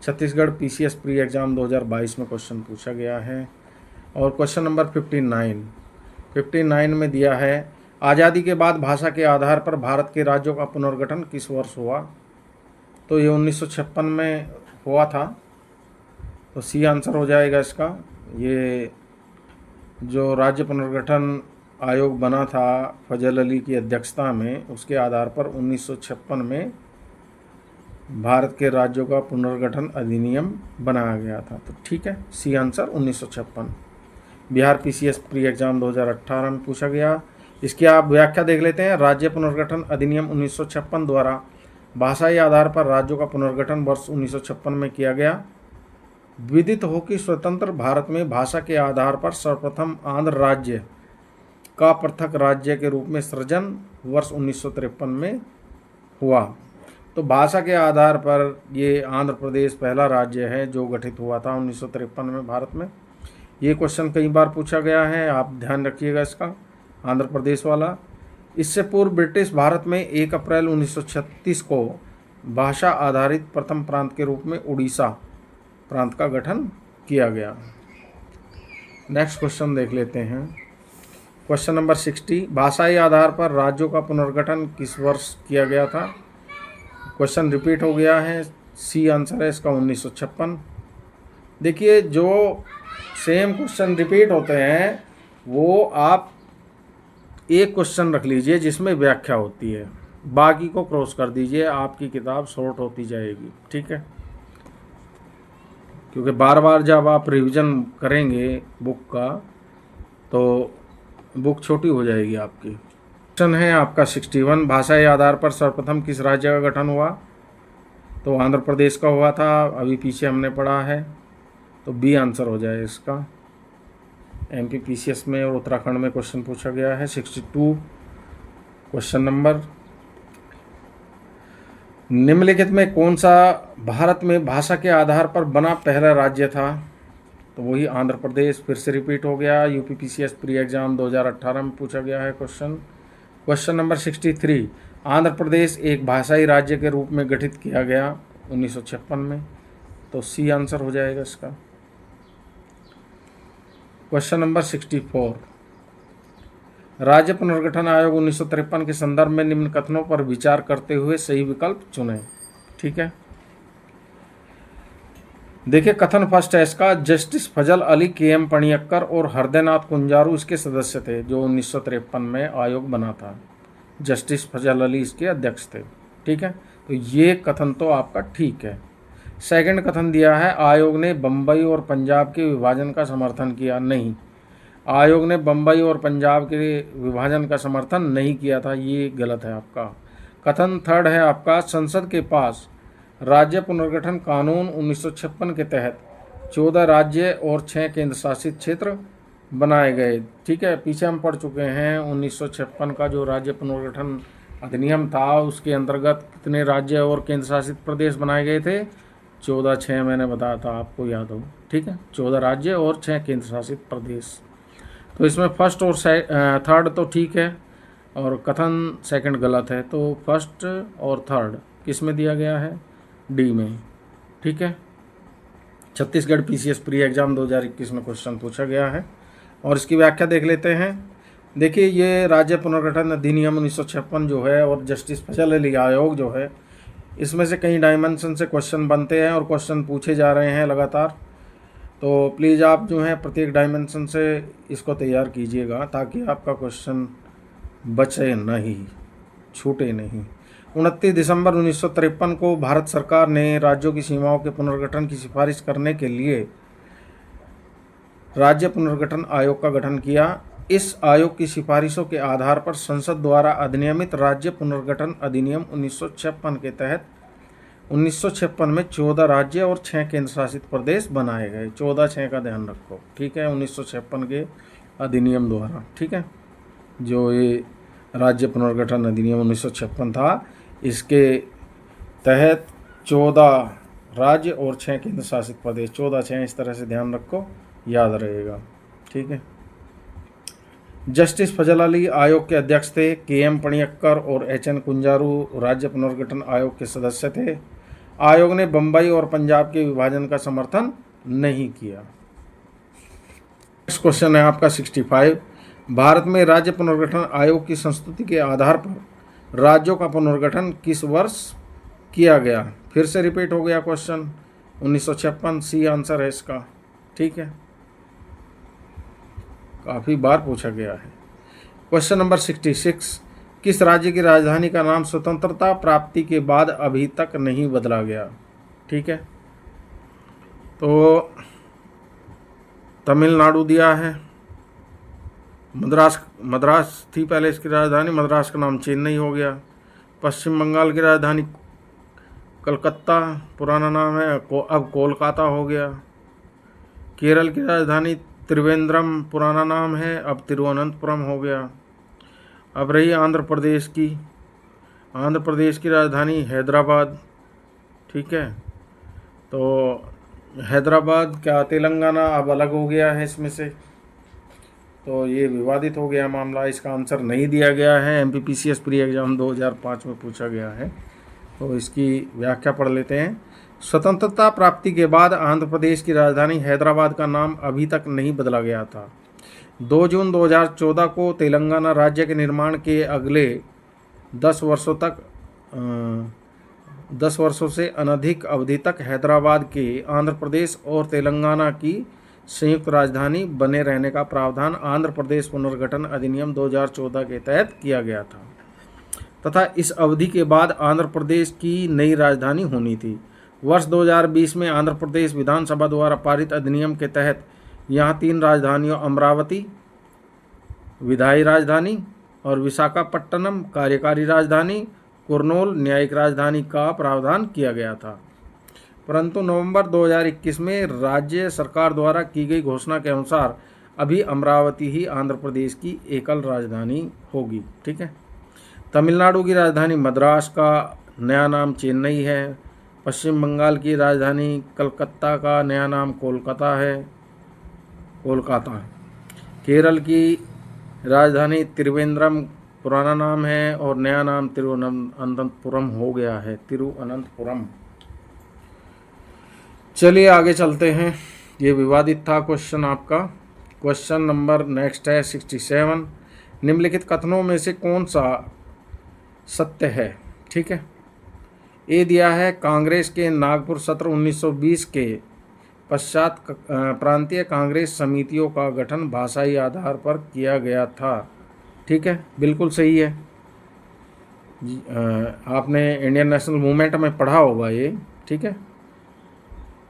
छत्तीसगढ़ पीसीएस प्री एग्जाम 2022 में क्वेश्चन पूछा गया है। और क्वेश्चन नंबर 59 में दिया है, आज़ादी के बाद भाषा के आधार पर भारत के राज्यों का पुनर्गठन किस वर्ष हुआ? तो ये 1956 में हुआ था। तो सी आंसर हो जाएगा इसका। ये जो राज्य पुनर्गठन आयोग बना था फजल अली की अध्यक्षता में, उसके आधार पर 1956 में भारत के राज्यों का पुनर्गठन अधिनियम बनाया गया था। तो ठीक है, C answer 1956। Bihar PCS pre exam 2018 में पूछा गया। इसकी आप व्याख्या देख लेते हैं। राज्य पुनर्गठन अधिनियम 1956 द्वारा भाषाई आधार पर राज्यों का पुनर्गठन वर्ष 1956 में किया गया। विदित हो कि स्वतंत्र भारत में भाषा के आधार पर सर्वप्रथम आंध्र राज्य का पृथक राज्य के रूप में सृजन वर्ष 1953 में हुआ। तो भाषा के आधार पर ये आंध्र प्रदेश पहला राज्य है जो गठित हुआ था 1953 में भारत में। ये क्वेश्चन कई बार पूछा गया है, आप ध्यान रखिएगा इसका, आंध्र प्रदेश वाला। इससे पूर्व ब्रिटिश भारत में 1 अप्रैल 1936 को भाषा आधारित प्रथम प्रांत के रूप में उड़ीसा प्रांत का गठन किया गया। नेक्स्ट क्वेश्चन देख लेते हैं। क्वेश्चन नंबर 60 भाषाई आधार पर राज्यों का पुनर्गठन किस वर्ष किया गया था? क्वेश्चन रिपीट हो गया है। सी आंसर है इसका 1956। देखिए, जो सेम क्वेश्चन रिपीट होते हैं वो आप एक क्वेश्चन रख लीजिए जिसमें व्याख्या होती है, बाकी को क्रॉस कर दीजिए, आपकी किताब शॉर्ट होती जाएगी। ठीक है, क्योंकि बार बार जब आप रिवीजन करेंगे बुक का तो बुक छोटी हो जाएगी आपकी। क्वेश्चन है आपका 61 भाषाई आधार पर सर्वप्रथम किस राज्य का गठन हुआ? तो आंध्र प्रदेश का हुआ था, अभी पीछे हमने पढ़ा है। तो बी आंसर हो जाए इसका। एमपी पीसीएस में और उत्तराखंड में क्वेश्चन पूछा गया है। 62 क्वेश्चन नंबर, निम्नलिखित में कौन सा भारत में भाषा के आधार पर बना पहला राज्य था? तो वही आंध्र प्रदेश। फिर से रिपीट हो गया, यूपी पीसीएस प्री एग्जाम 2018 में पूछा गया है question. Question number 63 Andhra Pradesh एक भाषाई राज्य के रूप में गठित किया गया 1956 में। तो सी आंसर हो जाएगा इसका। क्वेश्चन नंबर 64 राज्य पुनर्गठन आयोग 1953 के संदर्भ में निम्न कथनों पर विचार करते हुए सही विकल्प चुनें। ठीक है, देखिए कथन फर्स्ट है इसका, जस्टिस फजल अली, के.एम. पणियक्कर और हृदयनाथ कुंजारू इसके सदस्य थे, जो 1953 में आयोग बना था। जस्टिस फजल अली इसके अध्यक्ष थे। ठीक है, तो ये कथन तो आपका ठीक है। सेकंड कथन दिया है, आयोग ने बम्बई और पंजाब के विभाजन का समर्थन किया। नहीं, आयोग ने बम्बई और पंजाब के विभाजन का समर्थन नहीं किया था, ये गलत है आपका। कथन थर्ड है आपका, संसद के पास राज्य पुनर्गठन कानून 1956 के तहत 14 राज्य और 6 केंद्र शासित क्षेत्र बनाए गए। ठीक है, पीछे हम पढ़ चुके हैं 1956 का जो राज्य पुनर्गठन अधिनियम था, उसके अंतर्गत कितने राज्य और केंद्र शासित प्रदेश बनाए गए थे? 14, 6 मैंने बताया था, आपको याद हो। ठीक है, 14 राज्य और 6 केंद्र शासित प्रदेश। तो इसमें फर्स्ट और थर्ड तो ठीक है और कथन सेकंड गलत है, तो फर्स्ट और थर्ड किस में दिया गया है? डी में। ठीक है, छत्तीसगढ़ पीसीएस प्री एग्जाम 2021 में क्वेश्चन पूछा गया है और इसकी व्याख्या देख लेते हैं। देखिए, ये राज्य पुनर्गठन अधिनियम 1956 जो है और जस्टिस फजल अली आयोग जो है, इसमें से कई डायमेंशन से क्वेश्चन बनते हैं और क्वेश्चन पूछे जा रहे हैं लगातार। तो प्लीज़ आप जो है प्रत्येक डायमेंशन से इसको तैयार कीजिएगा ताकि आपका क्वेश्चन बचे नहीं, छूटे नहीं। 29 दिसंबर 1953 को भारत सरकार ने राज्यों की सीमाओं के पुनर्गठन की सिफारिश करने के लिए राज्य पुनर्गठन आयोग का गठन किया। इस आयोग की सिफारिशों के आधार पर संसद द्वारा अधिनियमित राज्य पुनर्गठन अधिनियम 1956 के तहत 1956 में 14 राज्य और 6 केंद्र शासित प्रदेश बनाए गए। 14, 6 का ध्यान रखो। ठीक है, 1956 के अधिनियम द्वारा। ठीक है, जो ये राज्य पुनर्गठन अधिनियम 1956 था, इसके तहत 14 राज्य और 6 केंद्र शासित प्रदेश, 14, 6 इस तरह से ध्यान रखो, याद रहेगा। ठीक है, जस्टिस फजल अली आयोग के अध्यक्ष थे। के.एम. पणियक्कर और एच.एन. कुंजारू राज्य पुनर्गठन आयोग के सदस्य थे। आयोग ने बम्बई और पंजाब के विभाजन का समर्थन नहीं किया। नेक्स्ट क्वेश्चन है आपका 65, भारत में राज्य पुनर्गठन आयोग की संस्तुति के आधार पर राज्यों का पुनर्गठन किस वर्ष किया गया? फिर से रिपीट हो गया क्वेश्चन, 1956 सी आंसर है इसका। ठीक है, काफ़ी बार पूछा गया है। क्वेश्चन नंबर 66, किस राज्य की राजधानी का नाम स्वतंत्रता प्राप्ति के बाद अभी तक नहीं बदला गया? ठीक है, तो तमिलनाडु दिया है। मद्रास थी पहले इसकी राजधानी, मद्रास का नाम चेन्नई हो गया। पश्चिम बंगाल की राजधानी कलकत्ता पुराना नाम है, अब कोलकाता हो गया। केरल की राजधानी त्रिवेंद्रम पुराना नाम है, अब तिरुवनंतपुरम हो गया। अब रही आंध्र प्रदेश की राजधानी हैदराबाद। ठीक है, तो हैदराबाद क्या तेलंगाना अब अलग हो गया है इसमें से, तो ये विवादित हो गया मामला। इसका आंसर नहीं दिया गया है, एमपीपीसीएस प्री एग्जाम 2005 में पूछा गया है, तो इसकी व्याख्या पढ़ लेते हैं। स्वतंत्रता प्राप्ति के बाद आंध्र प्रदेश की राजधानी हैदराबाद का नाम अभी तक नहीं बदला गया था। 2 जून 2014 को तेलंगाना राज्य के निर्माण के अगले 10 वर्षों से अनधिक अवधि तक हैदराबाद के आंध्र प्रदेश और तेलंगाना की संयुक्त राजधानी बने रहने का प्रावधान आंध्र प्रदेश पुनर्गठन अधिनियम 2014 के तहत किया गया था तथा इस अवधि के बाद आंध्र प्रदेश की नई राजधानी होनी थी। वर्ष 2020 में आंध्र प्रदेश विधानसभा द्वारा पारित अधिनियम के तहत यहाँ 3 राजधानियों अमरावती विधायी राजधानी और विशाखापट्टनम कार्यकारी राजधानी, कुर्नूल न्यायिक राजधानी का प्रावधान किया गया था। परंतु नवंबर 2021 में राज्य सरकार द्वारा की गई घोषणा के अनुसार अभी अमरावती ही आंध्र प्रदेश की एकल राजधानी होगी। ठीक है, तमिलनाडु की राजधानी मद्रास का नया नाम चेन्नई है। पश्चिम बंगाल की राजधानी कलकत्ता का नया नाम कोलकाता है, कोलकाता। केरल की राजधानी त्रिवेंद्रम पुराना नाम है और नया नाम तिरुवनंतपुरम हो गया है, तिरुवनंतपुरम। चलिए आगे चलते हैं, ये विवादित था क्वेश्चन आपका। क्वेश्चन नंबर नेक्स्ट है 67, निम्नलिखित कथनों में से कौन सा सत्य है? ठीक है, ए दिया है, कांग्रेस के नागपुर सत्र 1920 के पश्चात प्रांतीय कांग्रेस समितियों का गठन भाषाई आधार पर किया गया था। ठीक है, बिल्कुल सही है। आपने इंडियन नेशनल मूवमेंट में पढ़ा होगा ये। ठीक है,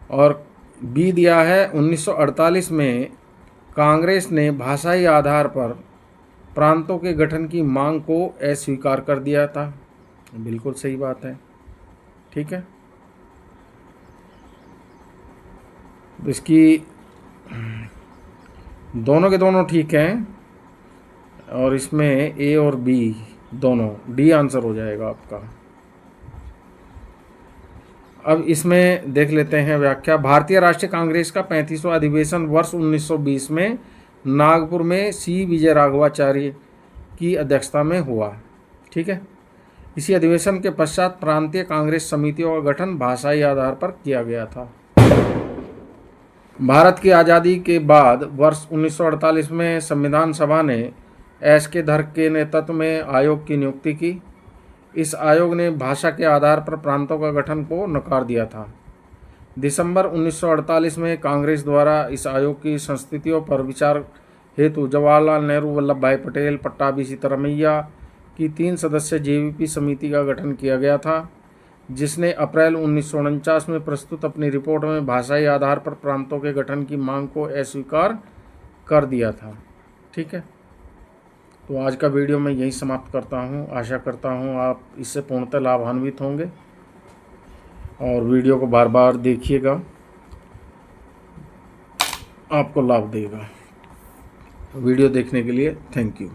और बी दिया है 1948 में कांग्रेस ने भाषाई आधार पर प्रांतों के गठन की मांग को अस्वीकार कर दिया था। बिल्कुल सही बात है। ठीक है, तो इसकी दोनों के दोनों ठीक हैं, और इसमें ए और बी दोनों, डी आंसर हो जाएगा आपका। अब इसमें देख लेते हैं व्याख्या। भारतीय राष्ट्रीय कांग्रेस का 35वां अधिवेशन वर्ष 1920 में नागपुर में सी विजय राघवाचार्य की अध्यक्षता में हुआ। ठीक है, इसी अधिवेशन के पश्चात प्रांतीय कांग्रेस समितियों का गठन भाषाई आधार पर किया गया था। भारत की आज़ादी के बाद वर्ष 1948 में संविधान सभा ने एस के धर के नेतृत्व में आयोग की नियुक्ति की। इस आयोग ने भाषा के आधार पर प्रांतों का गठन को नकार दिया था। दिसंबर 1948 में कांग्रेस द्वारा इस आयोग की संस्थितियों पर विचार हेतु जवाहरलाल नेहरू, वल्लभ भाई पटेल, पट्टाभी सीतारमैया की 3 सदस्यीय जेवीपी समिति का गठन किया गया था, जिसने अप्रैल 1949 में प्रस्तुत अपनी रिपोर्ट में भाषाई आधार पर प्रांतों के गठन की मांग को अस्वीकार कर दिया था। ठीक है, तो आज का वीडियो मैं यहीं समाप्त करता हूं। आशा करता हूं आप इससे पूर्णतः लाभान्वित होंगे, और वीडियो को बार बार देखिएगा, आपको लाभ देगा। वीडियो देखने के लिए थैंक यू।